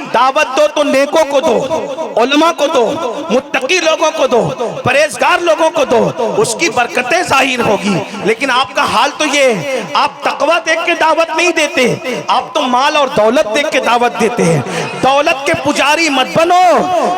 दावत दो तो नेकों को दो, उलमा को दो, मुत्तकी लोगों को दो, परहेजगार लोगों को दो, उसकी बरकतें जाहिर होगी। लेकिन आपका हाल तो ये, आप तकवा देख के दावत नहीं देते, आप तो माल और दौलत देख के दावत देते हैं। दौलत के पुजारी मत बनो,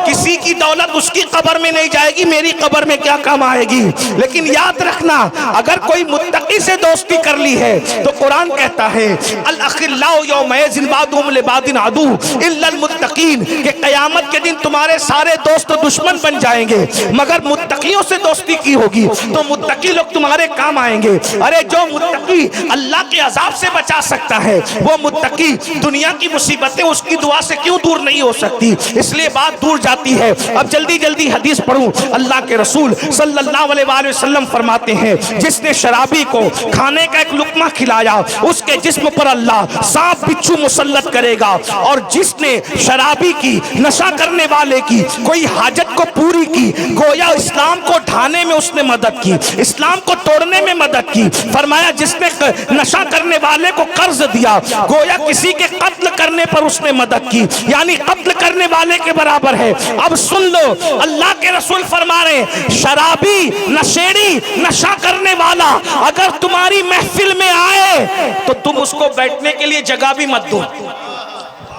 किसी की दौलत उसकी कब्र में नहीं जाएगी, मेरी कब्र में क्या काम आएगी। लेकिन याद रखना, अगर कोई मुत्तकी से दोस्ती कर ली है तो कुरान कहता है अल अखिल्लाउ यौमइज़िन बादुहुम लिबादिन अदू इल्लल मुत्तकीन, कि कयामत के दिन तुम्हारे सारे दोस्त दुश्मन बन जाएंगे, मगर मुत्तकियों से दोस्ती की होगी तो मुत्तकी लोग तुम्हारे काम आएंगे। अरे जो मुत्तकी अल्लाह के अजाब से बचा सकता है, वो मुत्तकी दुनिया की मुसीबतें उसकी दुआ से क्यों दूर नहीं हो सकती। इसलिए बात दूर जाती है। अब जल्दी जल्दी हदीस पढ़ूं। अल्लाह के रसूल सल्लल्लाहु अलैहि वसल्लम फरमाते हैं, जिसने शराबी को खाने का एक लुकमा खिलाया, उसके जिस्म पर अल्लाह सांप बिच्छू मुसल्लत करेगा। और जिसने शराबी की, नशा करने वाले की कोई हाजत को पूरी की, गोया इस्लाम को ढाने में उसने मदद की, इस्लाम को तोड़ने में मदद की। फरमाया जिसने नशा करने वाले को कर्ज दिया, गोया किसी के कत्ल करने पर उसने मदद की, यानी कत्ल करने वाले के बराबर है। अब सुन लो, अल्लाह के रसूल फरमा रहे, शराबी, नशेड़ी, नशा करने वाला अगर तुम्हारी महफिल में आए तो तुम उसको बैठने के लिए जगह भी मत दो,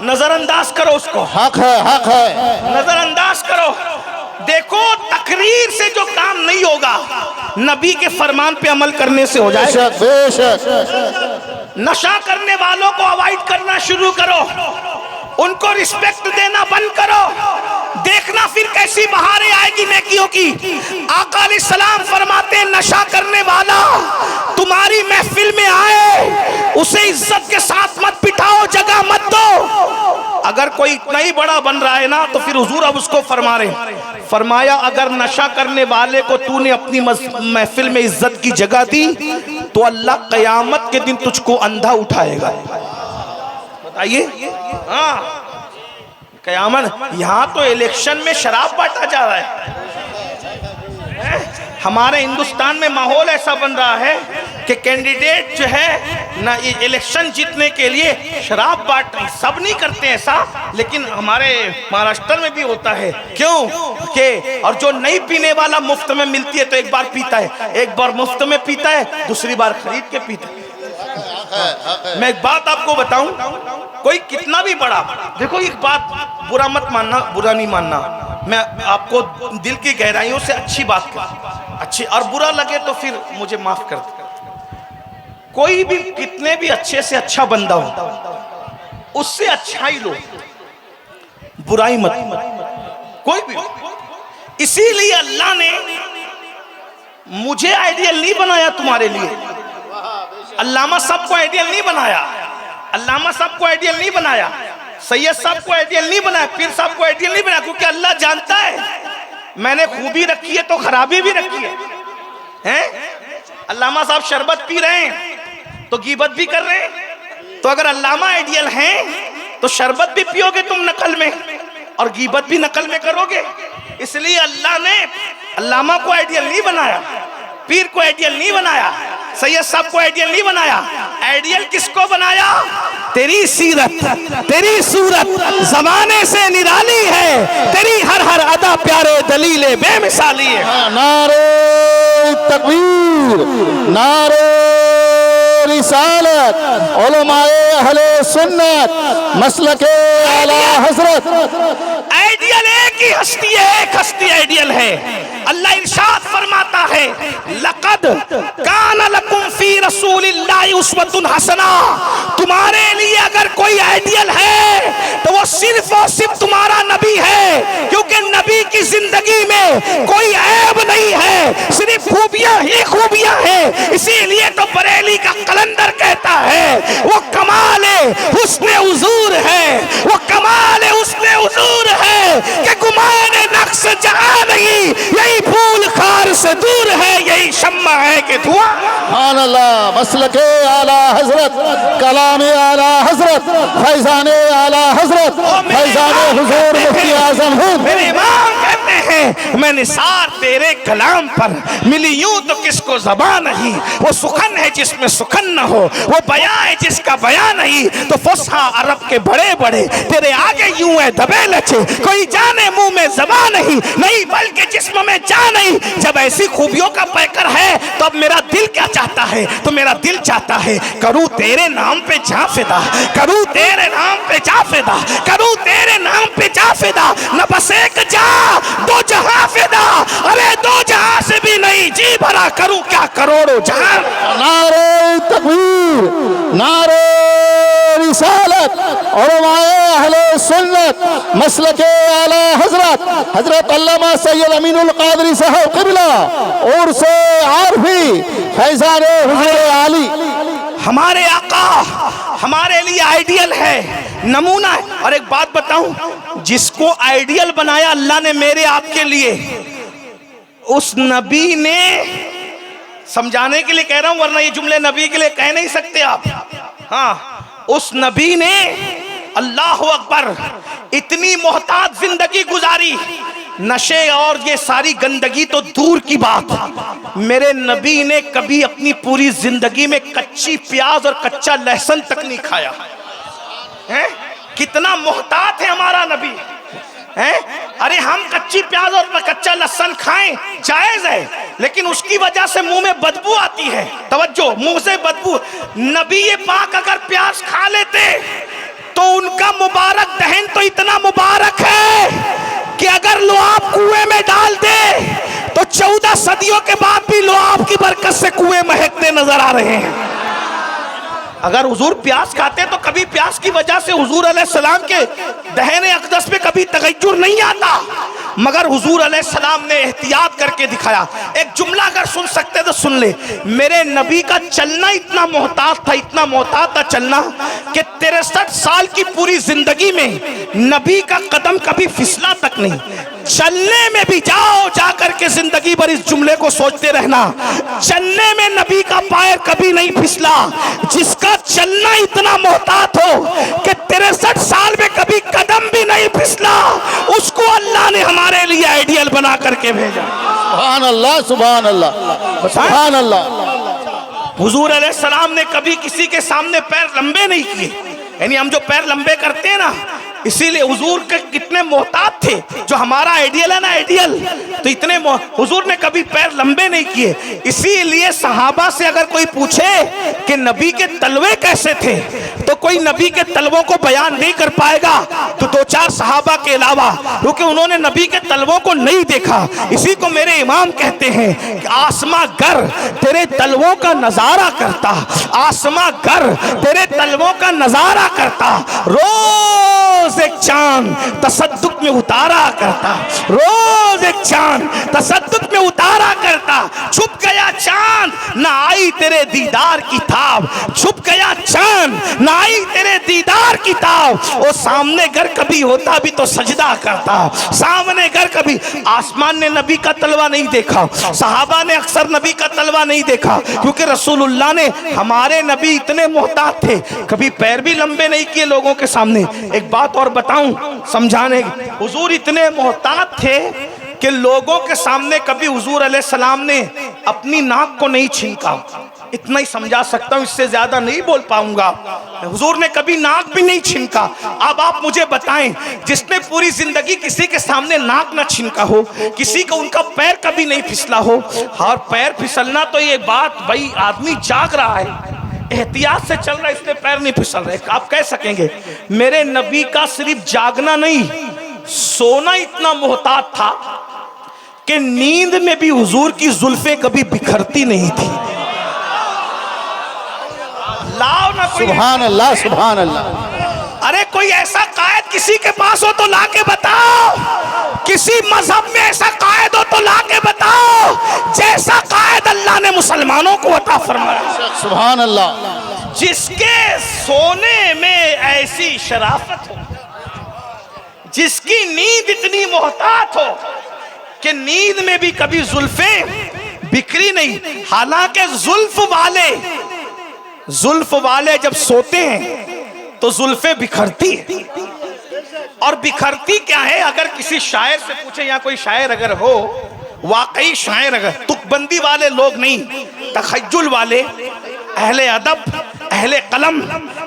नजरअंदाज करो उसको। हक है नजरअंदाज करो। देखो, तकरीर से जो काम नहीं होगा, नबी के फरमान पे अमल करने से हो जाएगा। बेशक नशा करने वालों को अवॉइड करना शुरू करो, उनको रिस्पेक्ट देना बंद करो। देखना फिर कैसी बहारें आएगी नेकियों की। आका अलैहिस्सलाम फरमाते हैं, नशा करने वाला तुम्हारी महफिल में आए, उसे इज्जत के साथ मत बिठाओ, जगह मत दो। अगर कोई इतना ही बड़ा बन रहा है ना, तो फिर हुजूर अब उसको फरमा रहे, फरमाया अगर नशा करने वाले को तूने अपनी महफिल में इज्जत की जगह दी तो अल्लाह कयामत के दिन तुझको अंधा उठाएगा। बताइए, हाँ, कयामत। यहाँ तो इलेक्शन में शराब बांटा जा रहा है। हमारे हिंदुस्तान में माहौल ऐसा बन रहा है कि कैंडिडेट जो है ना, इलेक्शन जीतने के लिए शराब बांट रहे। सब नहीं करते ऐसा, लेकिन हमारे महाराष्ट्र में भी होता है। क्यों कि और जो नहीं पीने वाला मुफ्त में मिलती है तो एक बार पीता है, एक बार मुफ्त में पीता है, दूसरी बार खरीद के पीता है। मैं एक बात आपको बताऊं, कोई कितना भी बड़ा, देखो एक बात बुरा मत मानना, बुरा नहीं मानना, मैं आपको दिल की गहराइयों से अच्छी बात कर, अच्छी, और बुरा लगे तो फिर मुझे माफ कर दे। कोई भी कितने भी अच्छे से अच्छा बंदा हो, उससे अच्छाई लो, बुराई मत, कोई भी। इसीलिए अल्लाह ने मुझे आइडियल नहीं बनाया तुम्हारे लिए। अल्लामा साहब को आइडियल नहीं बनाया, अल्लामा साहब को आइडियल नहीं बनाया, सैयद साहब को आइडियल नहीं बनाया, पीर साहब को आइडियल नहीं बनाया, क्योंकि अल्लाह जानता है मैंने खूबी रखी है तो खराबी भी रखी है, हैं? अल्लामा साहब शरबत पी रहे हैं तो गीबत भी कर रहे हैं। तो अगर अल्लामा आइडियल हैं तो शरबत भी पियोगे तुम नकल में और गीबत भी नकल में करोगे। इसलिए अल्लाह ने अल्लामा को आइडियल नहीं बनाया, पीर को आइडियल नहीं बनाया, सैयद साहब को आइडियल नहीं बनाया। आइडियल किसको बनाया? तेरी सीरत, तेरी सूरत जमाने से निराली है, तेरी हर हर अदा प्यारे दलीले बेमिसाली है। नारे तकबीर, नारे रिसालत, उलमाए अहले सुन्नत, मसलके आला हजरत। आइडियल एक ही हस्ती है, एक हस्ती आइडियल है। अल्लाह इरशाद फरमाता है, लक़द कान लकुम फी रसूलिल्लाहि उस्वतुन हसना। तुम्हारे लिए अगर कोई आइडियल है तो वो सिर्फ और सिर्फ तुम्हारा नबी है, क्योंकि नबी की जिंदगी में कोई ऐब नहीं है, सिर्फ खूबियां ही खूबियां हैं। इसीलिए तो बरेली का कलंदर कहता है वो कमाले हुस्ने हुजूर है, वो कमाले हुस्ने हुजूर है कि गुमाने नक्श जहां नहीं, यही फूल खार से दूर है, यही शम्मा है कि धुआं। सुभान अल्लाह, मसलके आला हजरत, कलामे आला हजरत, फैजाने आला हजरत, फैजाने हुजूर मुफ्ती आजम हिंद। मेरे इमाम कहते हैं मैं निसार तेरे कलाम पर मिली यूं तो किसको ज़बान नहीं, वो सुखन है जिसमें सुखन न हो, वो बयां है जिसका बयां नहीं। तो फुसहा अरब के बड़े बड़े तेरे आगे यूं है दबे लचे, कोई जाने मुंह में ज़बान नहीं बल्कि जिस्म में जान नहीं। जब ऐसी खूबियों का पैकर है तो अब मेरा दिल क्या चाहता है? तो मेरा दिल चाहता है करूं तेरे नाम पे जा फिदा, करूं तेरे नाम पे जा फिदा, करूं तेरे नाम पे जा फिदा। न बस एक जा दो जहां फिदा, अरे दो जहां से भी नहीं, जी भरा करूं क्या करोड़ों जहां। नारे तकबीर, नारे रिसालत, उलमाए अहले सुन्नत, मसलके आला हजरत, हजरत अल्लामा सैयद अमीनुल कादरी साहब क़िबला और से आरफी फैज़ाने हुज़ूर आली। हमारे आका हमारे लिए आइडियल है, नमूना है। और एक बात बताऊं, जिसको आइडियल बनाया अल्लाह ने मेरे आपके लिए, उस नबी ने, समझाने के लिए कह रहा हूं वरना ये जुमले नबी के लिए कह नहीं सकते आप, हाँ, उस नबी ने अल्लाह अकबर इतनी मोहताज जिंदगी गुजारी, नशे और ये सारी गंदगी तो दूर की बात, मेरे नबी ने कभी अपनी पूरी जिंदगी में कच्ची प्याज और कच्चा लहसुन तक नहीं खाया है। कितना मोहतात है हमारा नबी है। अरे हम कच्ची प्याज और कच्चा लहसुन खाएं जायज है, लेकिन उसकी वजह से मुंह में बदबू आती है। तवज्जो, मुंह से बदबू। नबी ये पाक अगर प्याज खा लेते तो उनका मुबारक दहन तो इतना मुबारक है कि अगर लुआब कुएं में डाल दे तो 14 सदियों के बाद भी लुआब की बरकत से कुएं महकते नजर आ रहे हैं। अगर हुजूर प्याज खाते तो कभी प्याज की वजह से हुजूर अलैहिस्सलाम के दहने अक़दस पे कभी तगय्युर नहीं आता, मगर हुजूर अलैहिस्सलाम ने एहतियात करके दिखाया। एक जुमला अगर सुन सकते तो सुन ले, मेरे नबी का चलना इतना मोहतात था, इतना मोहतात था चलना कि 63 साल की पूरी जिंदगी में नबी का कदम कभी फिसला तक नहीं। चलने में भी जाओ, जाकर के जिंदगी भर इस जुमले को सोचते रहना, चलने में नबी का पैर कभी नहीं फिसला। जिसका चलना इतना मोहतात हो कि 63 साल में कभी कदम भी नहीं फिसला, उसको अल्लाह ने हमारे लिए आइडियल बना करके भेजा। सुभान अल्लाह, सुभान अल्लाह, सुभान अल्लाह। हुजूर अलैहिस्सलाम ने कभी किसी के सामने पैर लंबे नहीं किए, यानी हम जो पैर लंबे करते हैं ना, इसीलिए हुजूर के कितने मोहताज थे, जो हमारा आइडियल है ना, आइडियल, तो इतने हुजूर ने कभी पैर लंबे नहीं किए। इसीलिए सहाबा से अगर कोई पूछे कि नबी के तलवे कैसे थे, तो कोई नबी के तलवों को बयान नहीं कर पाएगा, तो दो चार सहाबा के अलावा, क्योंकि उन्होंने नबी के तलवों को नहीं देखा। इसी को मेरे इमाम कहते हैं कि आसमां गर तेरे तलवों का नजारा करता, आसमां गर तेरे तलवों का नजारा करता, रोज एक चांद तसद्दुक में उतारा करता, रोज एक चांद तसद्दुक में उतारा करता। छुप गया चांद ना आई तेरे दीदार की ताब, छुप गया चांद ना आई तेरे दीदार की ताब। वो सामने घर कभी होता भी तो सजदा करता, सामने घर कभी। आसमान ने नबी का तलवा नहीं देखा, सहाबा ने अक्सर नबी का तलवा नहीं देखा, क्योंकि रसूलुल्लाह ने, हमारे नबी इतने मोहताज थे, कभी पैर भी लंबे नहीं किए लोगों के सामने। एक बात और बताऊं समझाने, हुजूर इतने मोहताज थे कि लोगों के सामने कभी हुजूर अलैहिस्सलाम ने अपनी नाक को नहीं छींका। इतना ही समझा सकता हूं, इससे ज्यादा नहीं बोल पाऊंगा। हुजूर ने कभी नाक भी नहीं छींका। अब आप मुझे बताएं, जिसने पूरी जिंदगी किसी के सामने नाक ना छींका हो, किसी को उनका पैर कभी नहीं फिसला हो, और पैर फिसलना तो ये बात भाई आदमी जाग रहा है, एहतियात से चल रहा है, इसलिए पैर नहीं फिसल रहे। आप कह सकेंगे मेरे नबी का सिर्फ जागना नहीं, सोना इतना मोहताज था कि नींद में भी हुजूर की जुल्फें कभी बिखरती नहीं थी। लाओ ना कोई, सुभान अल्लाह, सुभान अल्लाह। अरे कोई ऐसा कायद किसी के पास हो तो लाके बताओ, किसी मजहब में ऐसा कायद हो तो लाके बताओ, जैसा कायद अल्लाह ने मुसलमानों को अता फरमाया। सुभान अल्लाह। जिसके सोने में ऐसी शराफत हो, जिसकी नींद इतनी मोहतात हो कि नींद में भी कभी जुल्फें बिखरी नहीं। हालांकि जुल्फ वाले जब सोते हैं तो जुल्फें बिखरती है। और बिखरती क्या है, अगर किसी शायर से पूछे, या कोई शायर अगर हो, वाकई शायर अगर, तुकबंदी वाले लोग नहीं, तखज्जुल वाले, अहले अदब, अहले कलम,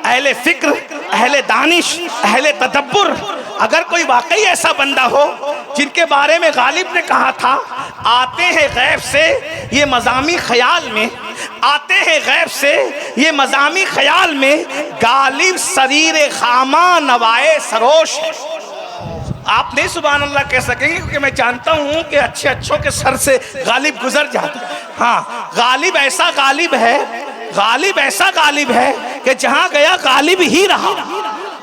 अहले फिक्र, अहले दानिश, अहले तदब्बुर, अगर कोई वाकई ऐसा बंदा हो जिनके बारे में गालिब ने कहा था, आते हैं गैब से ये मज़ामी ख्याल में, आते हैं गैब से ये मज़ामी ख्याल में, गालिब शरीर खामा नवाए सरोश है। आप नहीं सुभान अल्लाह कह सकेंगे, क्योंकि मैं जानता हूं कि अच्छे अच्छों के सर से गालिब गुजर जाता है। हाँ, गालिब ऐसा गालिब है, गालिब ऐसा गालिब है कि जहां गया गालिब ही रहा।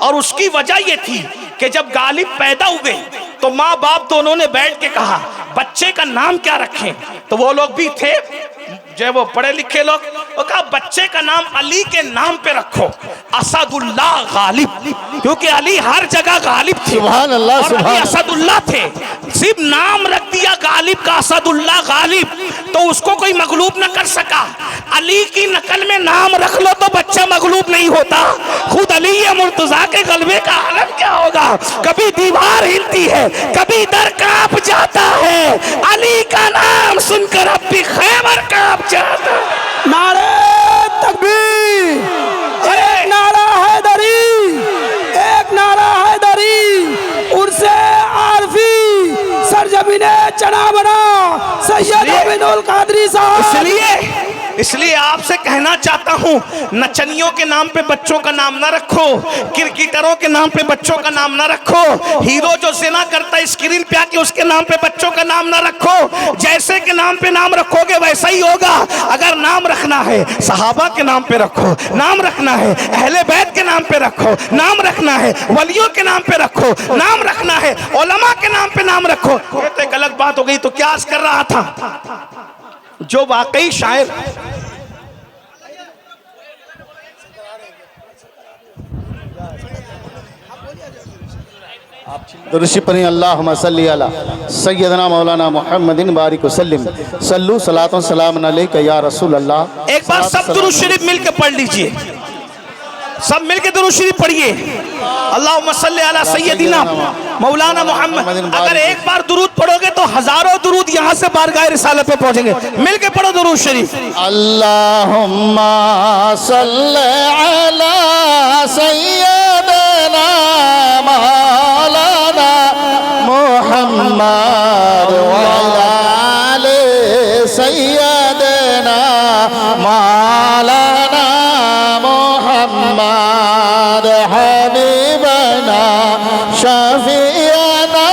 और उसकी वजह यह थी कि जब गालिब पैदा हुए तो माँ बाप दोनों ने बैठ के कहा बच्चे का नाम क्या रखें। तो वो लोग भी थे जो वो पढ़े लिखे लोग, वो कहा बच्चे का नाम अली के नाम पे रखो, असदुल्लाह गालिब, क्योंकि अली हर जगह गालिब थे। सुभान अल्लाह, और अली असदुल्लाह थे, सिर्फ नाम रख दिया गालिब का, असदुल्लाह गालिब, तो उसको कोई मगलूब न कर सका। अली की नकल में नाम रख लो तो बच्चा मगलूब नहीं होता। खुद अली मुर्तजा के गलबे का आलम क्या होगा, कभी दीवार हिलती है, कभी दर कांप जाता है, अली का नाम सुनकर अब भी खैबर कांप जाता है। नारे तकबीर, एक नारा हैदरी, एक नारा हैदरी, उर्से आरफी सरजमीने चना बना सैयद अमीनुल कादरी साहब। इसलिए आपसे कहना चाहता हूं, नचनियों के नाम पे बच्चों का नाम ना रखो, क्रिकेटरों के नाम पे बच्चों का नाम ना रखो, हीरो जो जिना करता है स्क्रीन पे आके उसके नाम पे बच्चों का नाम ना रखो। जैसे के नाम पे नाम रखोगे वैसा ही होगा। अगर नाम रखना है सहाबा के नाम पे रखो, नाम रखना है अहले बैत के नाम पे रखो, नाम रखना है वलियों के नाम पे रखो, नाम रखना है उलमा के नाम पे नाम रखो। ये तो एक अलग बात हो गई। तो क्या अर्ज कर रहा था, जो वाकई शायर दुरुशी पढ़ें, अल्लाहुम्मा सल्ली अला सय्यदना मौलाना मुहम्मदिन बारिक वसल्लिम सल्लु सलातुन सलामुन अलैका या रसूल अल्लाह। एक बार सब दुरूद शरीफ मिलकर पढ़ लीजिए, सब मिलकर दुरूद शरीफ पढ़िए। अल्लाहुम्मा सल्ली अला सय्यदिना मौलाना मोहम्मद। अगर एक बार दुरूद पढ़ोगे तो हजारों दुरूद यहाँ से बारगाह रिसालत पे पहुंचेंगे। मिलके पढ़ो दुरूद शरीफ। अल्लाहुम्मा सल्ली अला सय्यदना मोहम्मद वाला आले सैयदना मौलाना मोहम्मद हबीबना शफीअना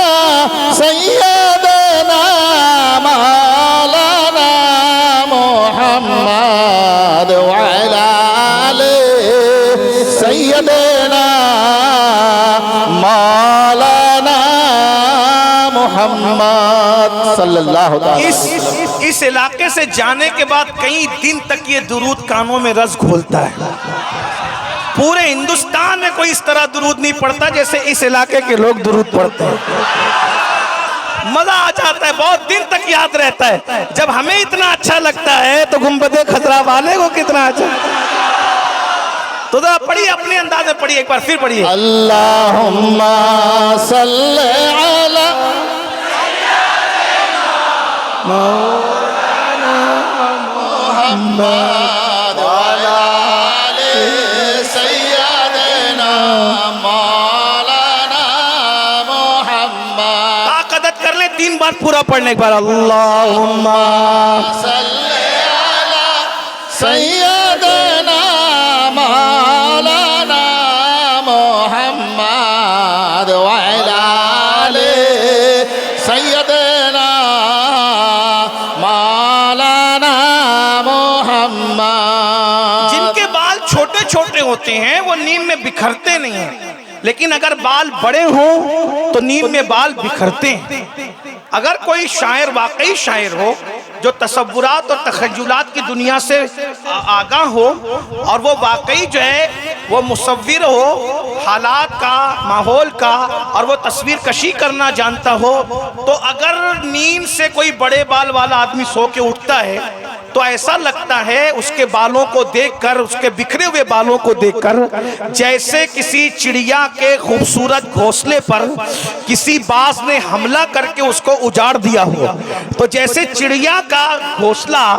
सैयदना मौलाना मोहम्मद वाला आले सैयदना मौलाना मोहम्मद सल्लल्लाहु अलैहि वसल्लम। इस इलाके से जाने के बाद कई दिन तक ये दुरूद कानों में रस घोलता है। पूरे हिंदुस्तान में कोई इस तरह दुरूद नहीं पढ़ता जैसे इस इलाके के लोग दुरूद पढ़ते हैं। मजा आ जाता है, बहुत दिन तक याद रहता है। जब हमें इतना अच्छा लगता है तो गुंबदे खतरा वाले को कितना अच्छा। तो पढ़िए, अपने अंदाज में पढ़िए, एक बार फिर पढ़िए। अल्लाहुम्मा सल्ली अला मौलाना मुहम्मद वाला आले सैयदना मौलाना मुहम्मद। ताकत कर ले, 3 बार पूरा पढ़ने के बाद अल्लाहुम्मा सल्ली अला सैयदना मौलाना मुहम्मद वाला आले सैयदना मौलाना मुहम्मद। जिनके बाल छोटे छोटे होते हैं वो नींद में बिखरते नहीं हैं, लेकिन अगर बाल बड़े हों तो नींद में बाल बिखरते हैं। अगर कोई शायर वाकई शायर हो जो तसव्वुरात और तखय्युलात की दुनिया से आगाह हो और वो वाकई जो है वो मुसव्विर हो हालात का, माहौल का, और वो तस्वीर कशी करना जानता हो, तो अगर नींद से कोई बड़े बाल वाला आदमी सो के उठता है तो ऐसा लगता है उसके बालों को देखकर, उसके बिखरे हुए बालों को देखकर, जैसे किसी चिड़िया के खूबसूरत घोंसले पर किसी बाज ने हमला करके उसको उजाड़ दिया हो। तो जैसे चिड़िया का घोंसला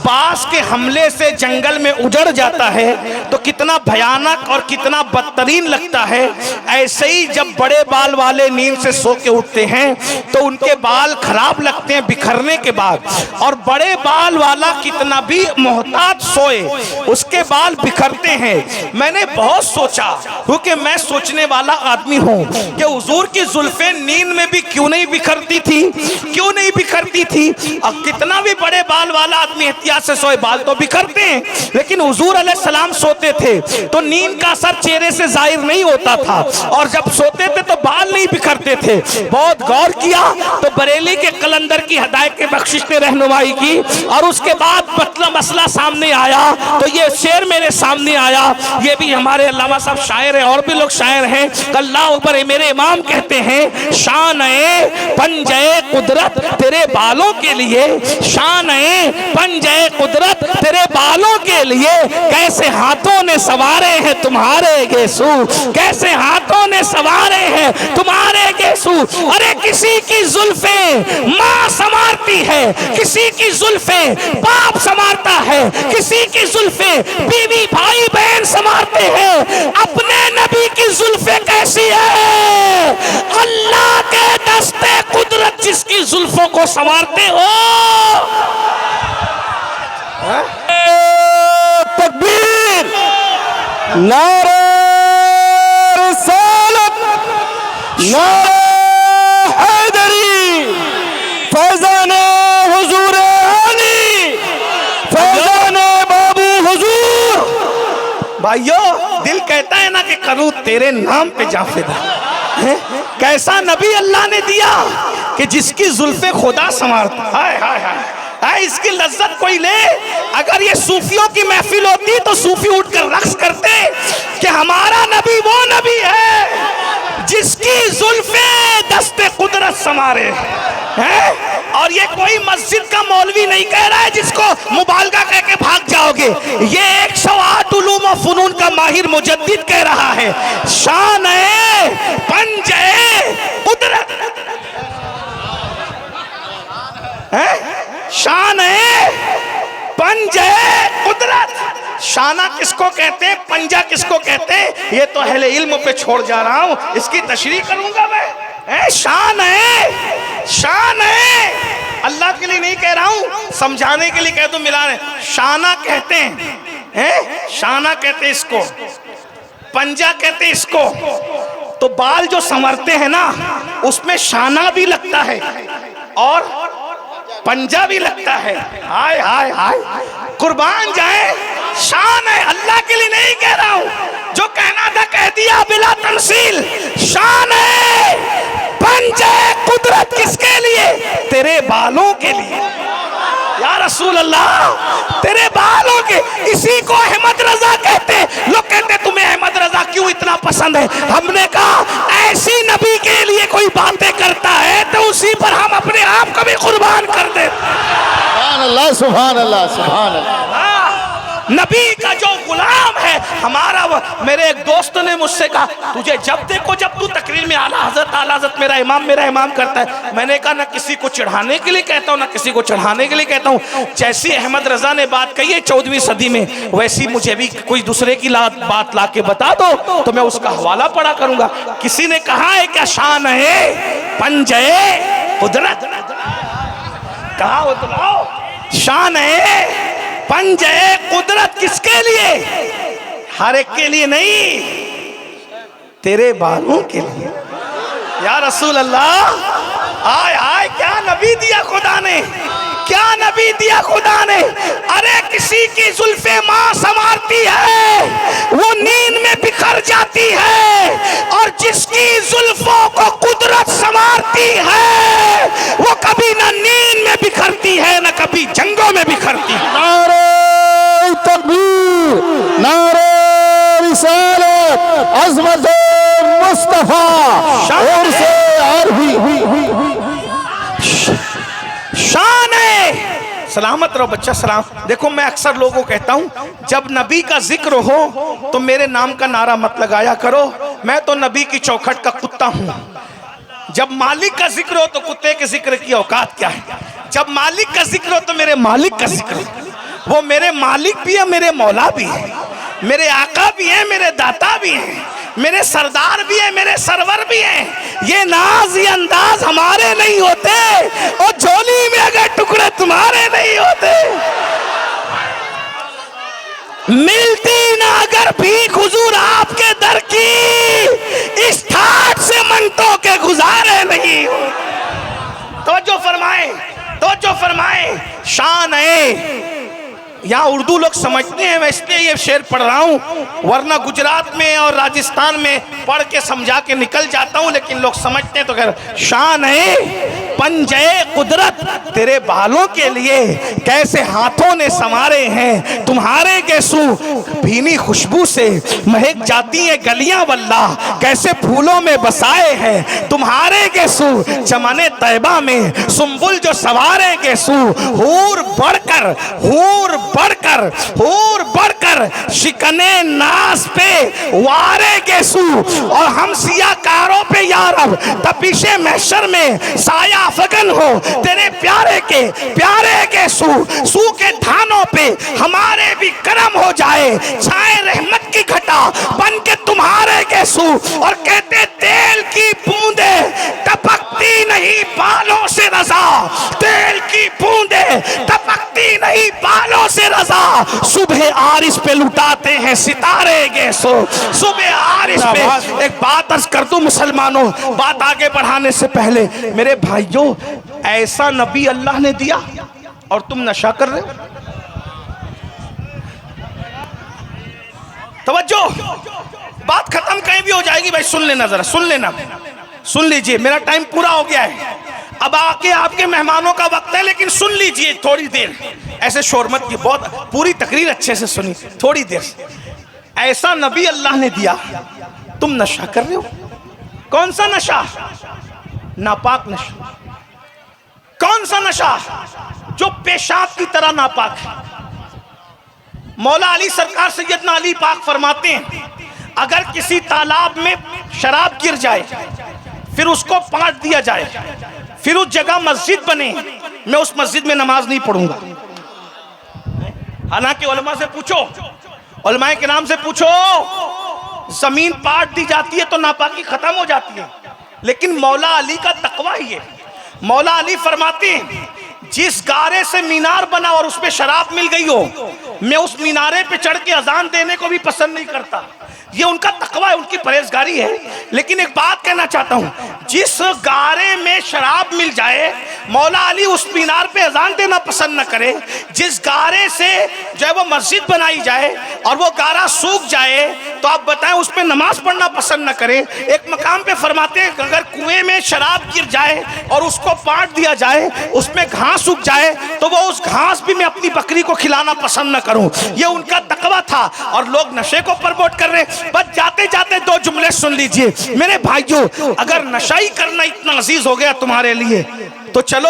बाज के हमले से जंगल में उजड़ जाता है तो कितना भयानक और कितना बदतरीन लगता है, ऐसे ही जब बड़े बाल वाले नींद से सो के उठते हैं तो उनके बाल खराब लगते हैं बिखरने के बाद। और बड़े बाल वाला कितना भी मोहताज सोए उसके बाल बिखरते हैं। मैंने बहुत सोचा, क्योंकि मैं सोचने वाला आदमी हूँ कि हुजूर की जुल्फे नींद में भी क्यों नहीं बिखरती थी, क्यों नहीं बिखरती थी। अब कितना भी बड़े बाल वाला आदमी एहतियात से सोए बाल तो बिखरते हैं, लेकिन हुजूर अलैहिस्सलाम सोते थे तो नींद का असर चेहरे से जाहिर नहीं होता था, और जब सोते थे तो बाल नहीं बिखरते थे। बहुत गौर किया तो बरेली के कलंदर की हदायत के बख्शिश ने रहनुमाई की, और उसके बाद मतलब मसला सामने आया तो ये शेर मेरे सामने आया। ये भी हमारे अल्लामा साहब शायर हैं, और भी लोग शायर हैं। अल्लाह ऊपर मेरे इमाम कहते हैं, शान-ए पंजे कुदरत तेरे बालों के लिए, शान-ए पंजे कुदरत तेरे बालों के लिए, कैसे हाथों ने सवारे हैं तुम्हारे गेसू, कैसे हाथों ने सवारे हैं तुम्हारे गेसू। अरे किसी की जुल्फे माँ संवारती है, किसी की जुल्फे बाप संवारता है, किसी की जुल्फे बीवी भाई बहन संवारते हैं। अपने नबी की जुल्फे कैसी है? अल्लाह के दस्ते कुदरत जिसकी जुल्फों को संवारते हो। तकबीर, नारे रिसालत, नारे हैदरी, फैज़ाने हुजूर अली, फैज़ाने बाबू हुजूर। भाइयों, दिल कहता है ना कि करूँ तेरे नाम पे जाफिदा। कैसा नबी अल्लाह ने दिया कि जिसकी जुल्फे खुदा संवारता। हाय हाय हाय, इसकी लज्जत कोई ले। अगर ये सूफियों की महफिल होती तो सूफी उठकर रक्स करते कि हमारा नबी वो नबी है जिसकी जुल्फे दस्ते कुदरत संवारे हैं। और ये कोई मस्जिद का मौलवी नहीं कह रहा है जिसको मुबालगा कह के भाग जाओगे, ये 108 उलूम व फुनून का माहिर मुजद्दिद कह रहा है। शान-ए पंजे कुदरत है, शान-ए पंजे कुदरत। शाना किसको कहते हैं, पंजा किसको कहते हैं, ये तो अहले इल्म पे छोड़ जा रहा हूं, इसकी तशरीह करूंगा मैं। शान है, शान है। अल्लाह के लिए नहीं कह रहा हूं, समझाने के लिए कह दो, मिला रहे। शाना कहते हैं, शाना कहते हैं इसको, पंजा कहते हैं इसको। तो बाल जो संवरते हैं ना, उसमें शाना भी लगता है और पंजा भी लगता है। हाय हाय हाय, कुर्बान जाए, शान है। अल्लाह के लिए नहीं कह रहा हूं, जो कहना था कह दिया बिला तमसील। शान है, पंजे कुदरत किसके लिए? तेरे बालों के लिए या रसूल अल्लाह, तेरे बालों के। इसी को अहमद रजा कहते। लोग कहते तुम्हें अहमद रजा क्यों इतना पसंद है? हमने कहा ऐसी नबी के लिए कोई बातें करता है तो उसी पर हम अपने आप को भी कुर्बान कर दे। सुभान अल्लाह, सुभान अल्लाह, सुभान अल्लाह। नबी का जो गुलाम है हमारा। मेरे एक दोस्त ने मुझसे कहा, तुझे जब देखो जब तू तकरीर में आला हजरत मेरा इमाम करता है। मैंने कहा, ना किसी को चढ़ाने के लिए कहता हूँ, ना किसी को चढ़ाने के लिए कहता हूँ। जैसी अहमद रजा ने बात कही है 14वीं सदी में, वैसी मुझे भी कोई दूसरे की बात ला के बता दो तो मैं उसका हवाला पढ़ा करूंगा। किसी ने कहा है क्या शान है पंजे कुदरत? कहा वो तो शान है पंजे कुदरत किसके लिए? हर एक के लिए नहीं, तेरे बालों के लिए या रसूल अल्लाह। आय आय, क्या नबी दिया खुदा ने, क्या नबी दिया खुदा ने। अरे किसी की जुल्फे माँ संवारती है, वो नींद में बिखर जाती है, और जिसकी जुल्फों को कुदरत संवारती है वो कभी ना नींद में बिखरती है ना कभी जंगों में बिखरती है। नारे तकबीर, नारे रिसालत, अज़मत मुस्तफा और से शान है। सलामत रहो बच्चा, सलाम। देखो मैं अक्सर लोगों को कहता हूं, जब नबी का जिक्र हो तो मेरे नाम का नारा मत लगाया करो, मैं तो नबी की चौखट का कुत्ता हूं। जब मालिक का जिक्र हो तो कुत्ते के जिक्र की औकात क्या है? जब मालिक का जिक्र हो तो मेरे मालिक का जिक्र हो। वो मेरे मालिक भी है, मेरे मौला भी है, मेरे आका भी है, मेरे दाता भी है, मेरे सरदार भी है, मेरे सरवर भी है। ये नाज ये अंदाज हमारे नहीं होते, और झोली में अगर टुकड़े तुम्हारे नहीं होते। मिलती ना अगर भीख हुजूर आपके दर की, इस ठाठ से मंटों के गुजारे नहीं हो। तवज्जो फरमाए, तवज्जो फरमाए। शान है। यहाँ उर्दू लोग समझते हैं, मैं इसलिए ये शेर पढ़ रहा हूँ, वरना गुजरात में और राजस्थान में पढ़ के समझा के निकल जाता हूँ, लेकिन लोग समझते हैं तो खैर। शान है पंजे कुदरत, तेरे बालों के लिए कैसे हाथों ने संवारे हैं, तुम्हारे गेसू भीनी खुशबू से महक जाती है गलियां वल्लाह, कैसे फूलों में बसाए हैं तुम्हारे गेसू चमने तैबा में सुंबुल जो सवारे गेसू। हूर बढ़कर, हूर बढ़कर, हूर बढ़कर शिकने नास पे वारे गेसू, और हम सियाकारों पे यारब तपिशे महशर में साया फगन हो तेरे प्यारे के सू के धानों पे हमारे भी करम हो जाए, छाए रहमत की घटा बन के तुम्हारे के सू। और कहते तेल की बूंदे टपकती नहीं बालों से रजा, तेल की बूंदे टपकती नहीं बालों से रजा। सुबह आरिश पे लुटाते हैं सितारे गेसो, सुबह आरिश पे। एक बात अर्ज कर दूं मुसलमानों, बात आगे बढ़ाने से पहले मेरे भाइयों, ऐसा नबी अल्लाह ने दिया और तुम नशा कर रहे हो। तवज्जो, बात खत्म कहीं भी हो जाएगी भाई, सुन लेना जरा, सुन लेना, सुन लीजिए। मेरा टाइम पूरा हो गया है, अब आके आपके मेहमानों का वक्त है, लेकिन सुन लीजिए थोड़ी देर, ऐसे शोर मत की, बहुत पूरी तकरीर अच्छे से सुनी, थोड़ी देर। ऐसा नबी अल्लाह ने दिया, तुम नशा कर रहे हो। कौन सा नशा? नापाक नशा। कौन सा नशा? जो पेशाब की तरह नापाक है। मौला अली सरकार सैयदना अली पाक फरमाते हैं, अगर किसी तालाब में शराब गिर जाए, फिर उसको पाट दिया जाए, फिर उस जगह मस्जिद बने, मैं उस मस्जिद में नमाज नहीं पढ़ूंगा। हालांकि उलमा से पूछो, उलमाए के नाम से पूछो, जमीन पाट दी जाती है तो नापाकी खत्म हो जाती है, लेकिन मौला अली का तकवा ही है। मौला अली फरमाते हैं जिस गारे से मीनार बना और उसमें शराब मिल गई हो, मैं उस मीनारे पे चढ़ के अजान देने को भी पसंद नहीं करता। ये उनका तकवा है, उनकी परहेजगारी है। लेकिन एक बात कहना चाहता हूं, जिस गारे में शराब मिल जाए मौला अली उस मीनार पे अजान देना पसंद न करे। जिस गारे से जो है वो मस्जिद बनाई जाए और वो गारा सूख जाए तो आप बताएं उस पे नमाज पढ़ना पसंद न करे। एक मकाम पे फरमाते हैं अगर कुएं में शराब गिर जाए और उसको पाट दिया जाए, उसमें घास उग जाए तो वो उस घास भी मैं अपनी बकरी को खिलाना पसंद न करूं। ये उनका तकवा था। और लोग नशे को प्रमोट कर रहे। बस जाते जाते दो जुमले सुन लीजिए मेरे भाइयों, अगर नशा ही करना इतना अजीज हो गया तुम्हारे लिए तो चलो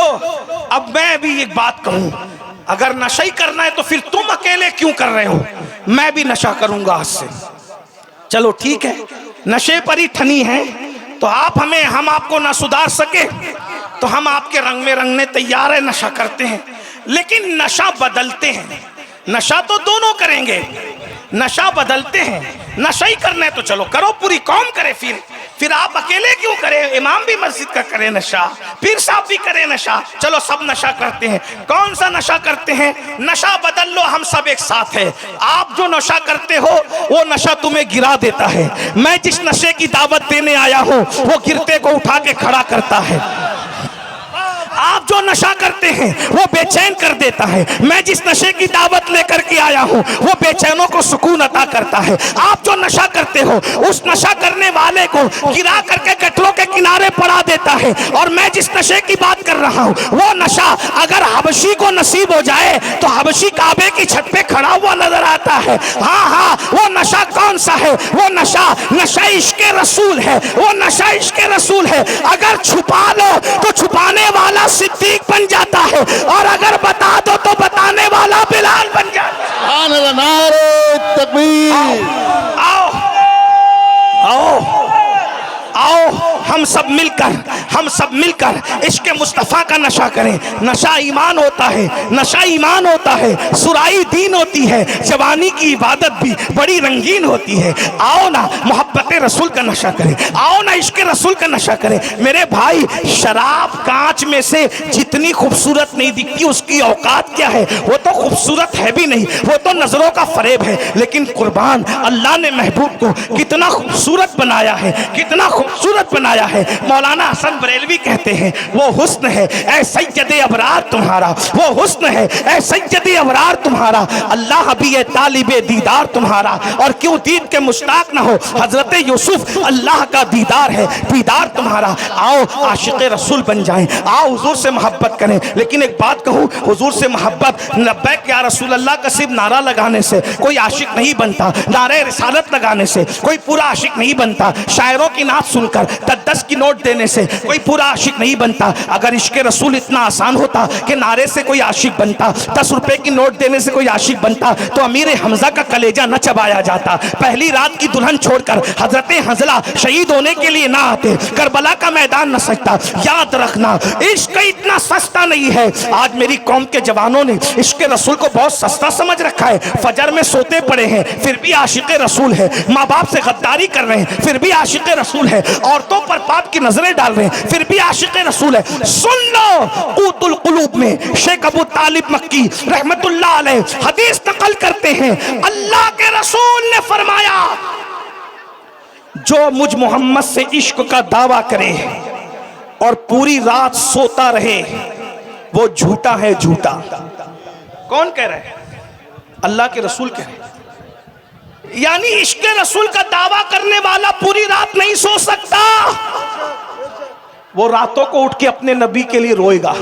अब मैं भी एक बात कहूं, अगर नशा ही करना है तो फिर तुम अकेले क्यों कर रहे हो, मैं भी नशा करूंगा आज से। चलो ठीक है, नशे पर ही ठनी है तो हम आपको ना सुधार सके तो हम आपके रंग में रंगने तैयार है, नशा करते हैं। लेकिन नशा बदलते हैं। नशा तो दोनों करेंगे, नशा बदलते हैं। नशा ही करना है तो चलो करो, पूरी कौम करे। फिर आप अकेले क्यों करें? इमाम भी मस्जिद का करे नशा, पीर साहब भी करे नशा, चलो सब नशा करते हैं। कौन सा नशा करते हैं? नशा बदल लो, हम सब एक साथ हैं। आप जो नशा करते हो वो नशा तुम्हें गिरा देता है। मैं जिस नशे की दावत देने आया हूं वो गिरते को उठा के खड़ा करता है। आप जो नशा करते हैं वो बेचैन कर देता है। मैं जिस नशे की दावत लेकर के आया हूं वो बेचैनों को सुकून अता करता है। आप जो नशा करते हो उस नशा करने वाले को गिरा करके गटरों के किनारे पड़ा देता है। और मैं जिस नशे की बात कर रहा हूं वो नशा अगर हबशी को नसीब हो जाए तो हबशी काबे की छत पे खड़ा हुआ नजर आता है। हाँ, वो नशा कौन सा है? वो नशा इश्क़े रसूल है। वो नशा इश्क़े रसूल है। अगर छुपा लो तो छुपाने वाला सिद्दीक बन जाता है और अगर बता दो तो बताने वाला बिलाल बन जाता है। नारे तकबीर। आओ आओ आओ हम सब मिलकर इश्क़ मुस्तफ़ा का नशा करें। नशा ईमान होता है, नशा ईमान होता है, सुराई दीन होती है, जवानी की इबादत भी बड़ी रंगीन होती है। आओ ना मोहब्बत रसूल का नशा करें, आओ ना इश्क़ रसूल का नशा करें। मेरे भाई, शराब कांच में से जितनी खूबसूरत नहीं दिखती उसकी औकात क्या है? वो तो खूबसूरत है भी नहीं, वो तो नजरों का फरेब है। लेकिन कुर्बान अल्लाह ने महबूब को कितना खूबसूरत बनाया है, कितना खूबसूरत बनाया है। मौलाना हसन बरेलवी कहते हैं वो हुस्न है ऐ सैयदे अबरार तुम्हारा, वो हुस्न है ऐ सैयदे अबरार तुम्हारा, अल्लाह भी है तालिबे दीदार तुम्हारा। और क्यों दीद के मुश्ताक ना हो, हजरत यूसुफ अल्लाह का दीदार है, दीदार तुम्हारा। आओ आशिक रसूल बन जाएं, आओ हुजूर से मोहब्बत करें। लेकिन एक बात कहूँ, हुजूर से मोहब्बत लब्बैक या रसूल अल्लाह का सिर्फ नारा लगाने से कोई आशिक नहीं बनता, नारे रिसालत लगाने से कोई पूरा आशिक नहीं बनता, शायरों की नात सुनकर 10 की नोट देने से कोई पूरा आशिक नहीं बनता। अगर इश्क़ रसूल इतना आसान होता कि नारे से कोई आशिक बनता, 10 रुपए की नोट देने से कोई आशिक बनता तो अमीर हमजा का कलेजा न चबाया जाता। पहली रात की दुल्हन छोड़कर हजरत हंजला शहीद होने के लिए ना आते, करबला का मैदान न सजता। याद रखना इश्क़ इतना सस्ता नहीं है। आज मेरी कौम के जवानों ने इश्क़ रसूल को बहुत सस्ता समझ रखा है। फजर में सोते पड़े हैं फिर भी आशिक रसूल है, माँ बाप से गद्दारी कर रहे हैं फिर भी आशिक रसूल है, औरतों पर पाप की नजरें डाल रहे हैं फिर भी आशिक रसूल है। सुन लो, क़ूतुल क़ुलूब में शेख अबू तालिब मक्की रहमतुल्लाह अलैह हदीस नकल करते हैं, अल्लाह के रसूल ने फरमाया जो मुझ मोहम्मद से इश्क का दावा करे और पूरी रात सोता रहे वो झूठा है, झूठा। कौन कह रहा है? अल्लाह के रसूल कह रहे हैं। यानी इश्क़ रसूल का दावा करने वाला पूरी रात नहीं सो सकता। वो रातों को उठ के अपने नबी के लिए रोएगा,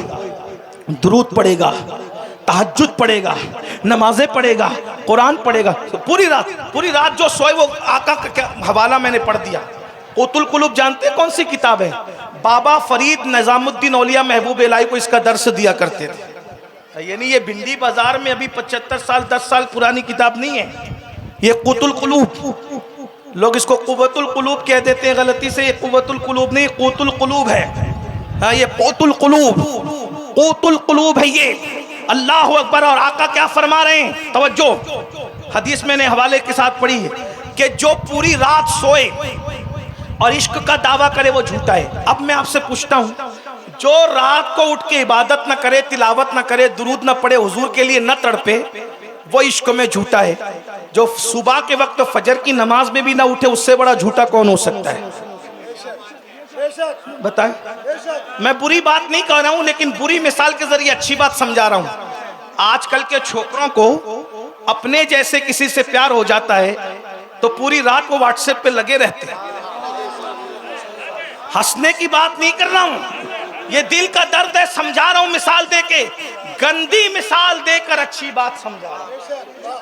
दुरूद पढ़ेगा, तहज्जुद पढ़ेगा, नमाजें पढ़ेगा, कुरान पढ़ेगा। पूरी रात जो सोए वो आका का हवाला मैंने पढ़ दिया। क़ूतुल क़ुलूब जानते हैं कौन सी किताब है? बाबा फरीद निज़ामुद्दीन औलिया महबूब इलाही को इसका दर्स दिया करते थे। यानी ये भिंडी बाजार में अभी 75 साल 10 साल पुरानी किताब नहीं है। ये क़ूतुल क़ुलूब, लोग इसको क़ुव्वतुल क़ुलूब कह देते हैं गलती से। ये क़ुव्वतुल क़ुलूब नहीं, क़ूतुल क़ुलूब है। हाँ, ये क़ूतुल क़ुलूब है ये। अल्लाह अकबर। और आका क्या फरमा रहे हैं? तवज्जो, हदीस मैंने हवाले के साथ पढ़ी है कि जो पूरी रात सोए और इश्क का दावा करे वो झूठा है। अब मैं आपसे पूछता हूं, जो रात को उठ के इबादत ना करे, तिलावत ना करे, दुरूद ना पढ़े, हुजूर के लिए न तड़पे, वो इश्क में झूठा है। जो सुबह के वक्त फजर की नमाज में भी ना उठे, उससे बड़ा झूठा कौन हो सकता है? बताएं। मैं बुरी बात नहीं कह रहा हूं, लेकिन बुरी मिसाल के जरिए अच्छी बात समझा रहा हूं। आजकल के छोकरों को अपने जैसे किसी से प्यार हो जाता है तो पूरी रात वो व्हाट्सएप पे लगे रहते हैं। हंसने की बात नहीं कर रहा हूं, ये दिल का दर्द है, समझा रहा हूं मिसाल देके, गंदी मिसाल देकर अच्छी बात समझा रहा हूं।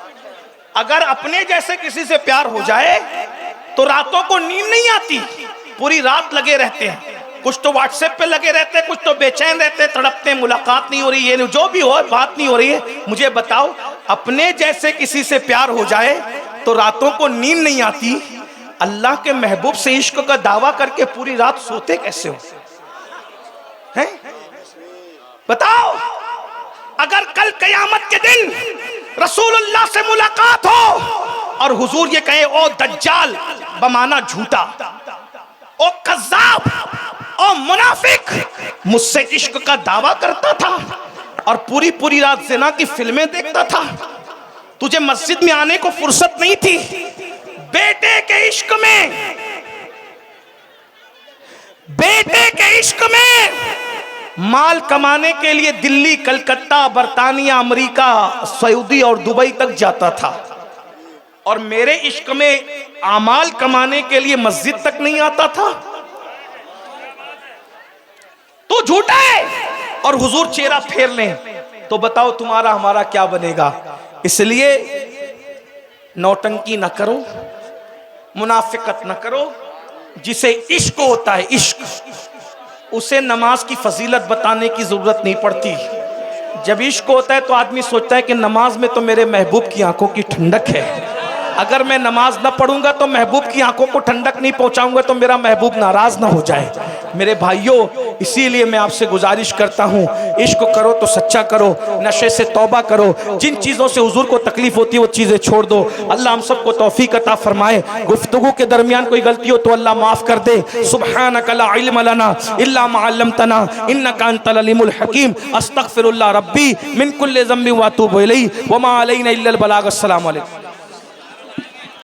अगर अपने जैसे किसी से प्यार हो जाए तो रातों को नींद नहीं आती, पूरी रात लगे रहते हैं। कुछ तो व्हाट्सएप पे लगे रहते हैं, कुछ तो बेचैन रहते हैं, तड़पते हैं, मुलाकात नहीं हो रही है, जो भी हो बात नहीं हो रही है। मुझे बताओ, अपने जैसे किसी से प्यार हो जाए तो रातों को नींद नहीं आती, अल्लाह के महबूब से इश्क का दावा करके पूरी रात सोते कैसे हो? हैं? बताओ, अगर कल कयामत के दिन रसूलुल्लाह से मुलाकात हो और हुजूर ये कहे, ओ दज्जाल बमाना झूठा, ओ कज़्ज़ाब, ओ मुनाफिक, मुझसे इश्क का दावा करता था और पूरी पूरी रात ज़िना की फिल्में देखता था, तुझे मस्जिद में आने को फुर्सत नहीं थी, बेटे के इश्क में, बेटे के इश्क में माल कमाने के लिए दिल्ली, कलकत्ता, बरतानिया, अमेरिका, सऊदी और दुबई तक जाता था, और मेरे इश्क में आमाल कमाने के लिए मस्जिद तक नहीं आता था। तो झूठा है और हुजूर चेहरा फेर लें तो बताओ तुम्हारा हमारा क्या बनेगा? इसलिए नौटंकी ना करो, मुनाफिकत ना करो। जिसे इश्क होता है, इश्क, उसे नमाज की फजीलत बताने की जरूरत नहीं पड़ती। जब इश्क होता है तो आदमी सोचता है कि नमाज में तो मेरे महबूब की आंखों की ठंडक है, अगर मैं नमाज ना पढ़ूंगा तो महबूब की आंखों को ठंडक नहीं पहुंचाऊंगा तो मेरा महबूब नाराज ना हो जाए। मेरे भाइयों, इसीलिए मैं आपसे गुजारिश करता हूं, इश्क करो तो सच्चा करो, नशे से तौबा करो, जिन चीज़ों से हुजूर को तकलीफ होती है वो चीज़ें छोड़ दो। अल्लाह हम सबको तौफीक अता फरमाए। गुफ्तगू के दरमियान कोई गलती हो तो अल्लाह माफ़ कर दे। सुब्हानका ला इल्म लना इल्ला मा अल्लमतना इन्नका अंतल अलीमुल हकीम। अस्तगफिरुल्लाह रब्बी मिन कुल्लि ज़ंबि व अतूबु इलैहि व मा अलैना इल्लल बलाग। अस्सलामु अलैकुम।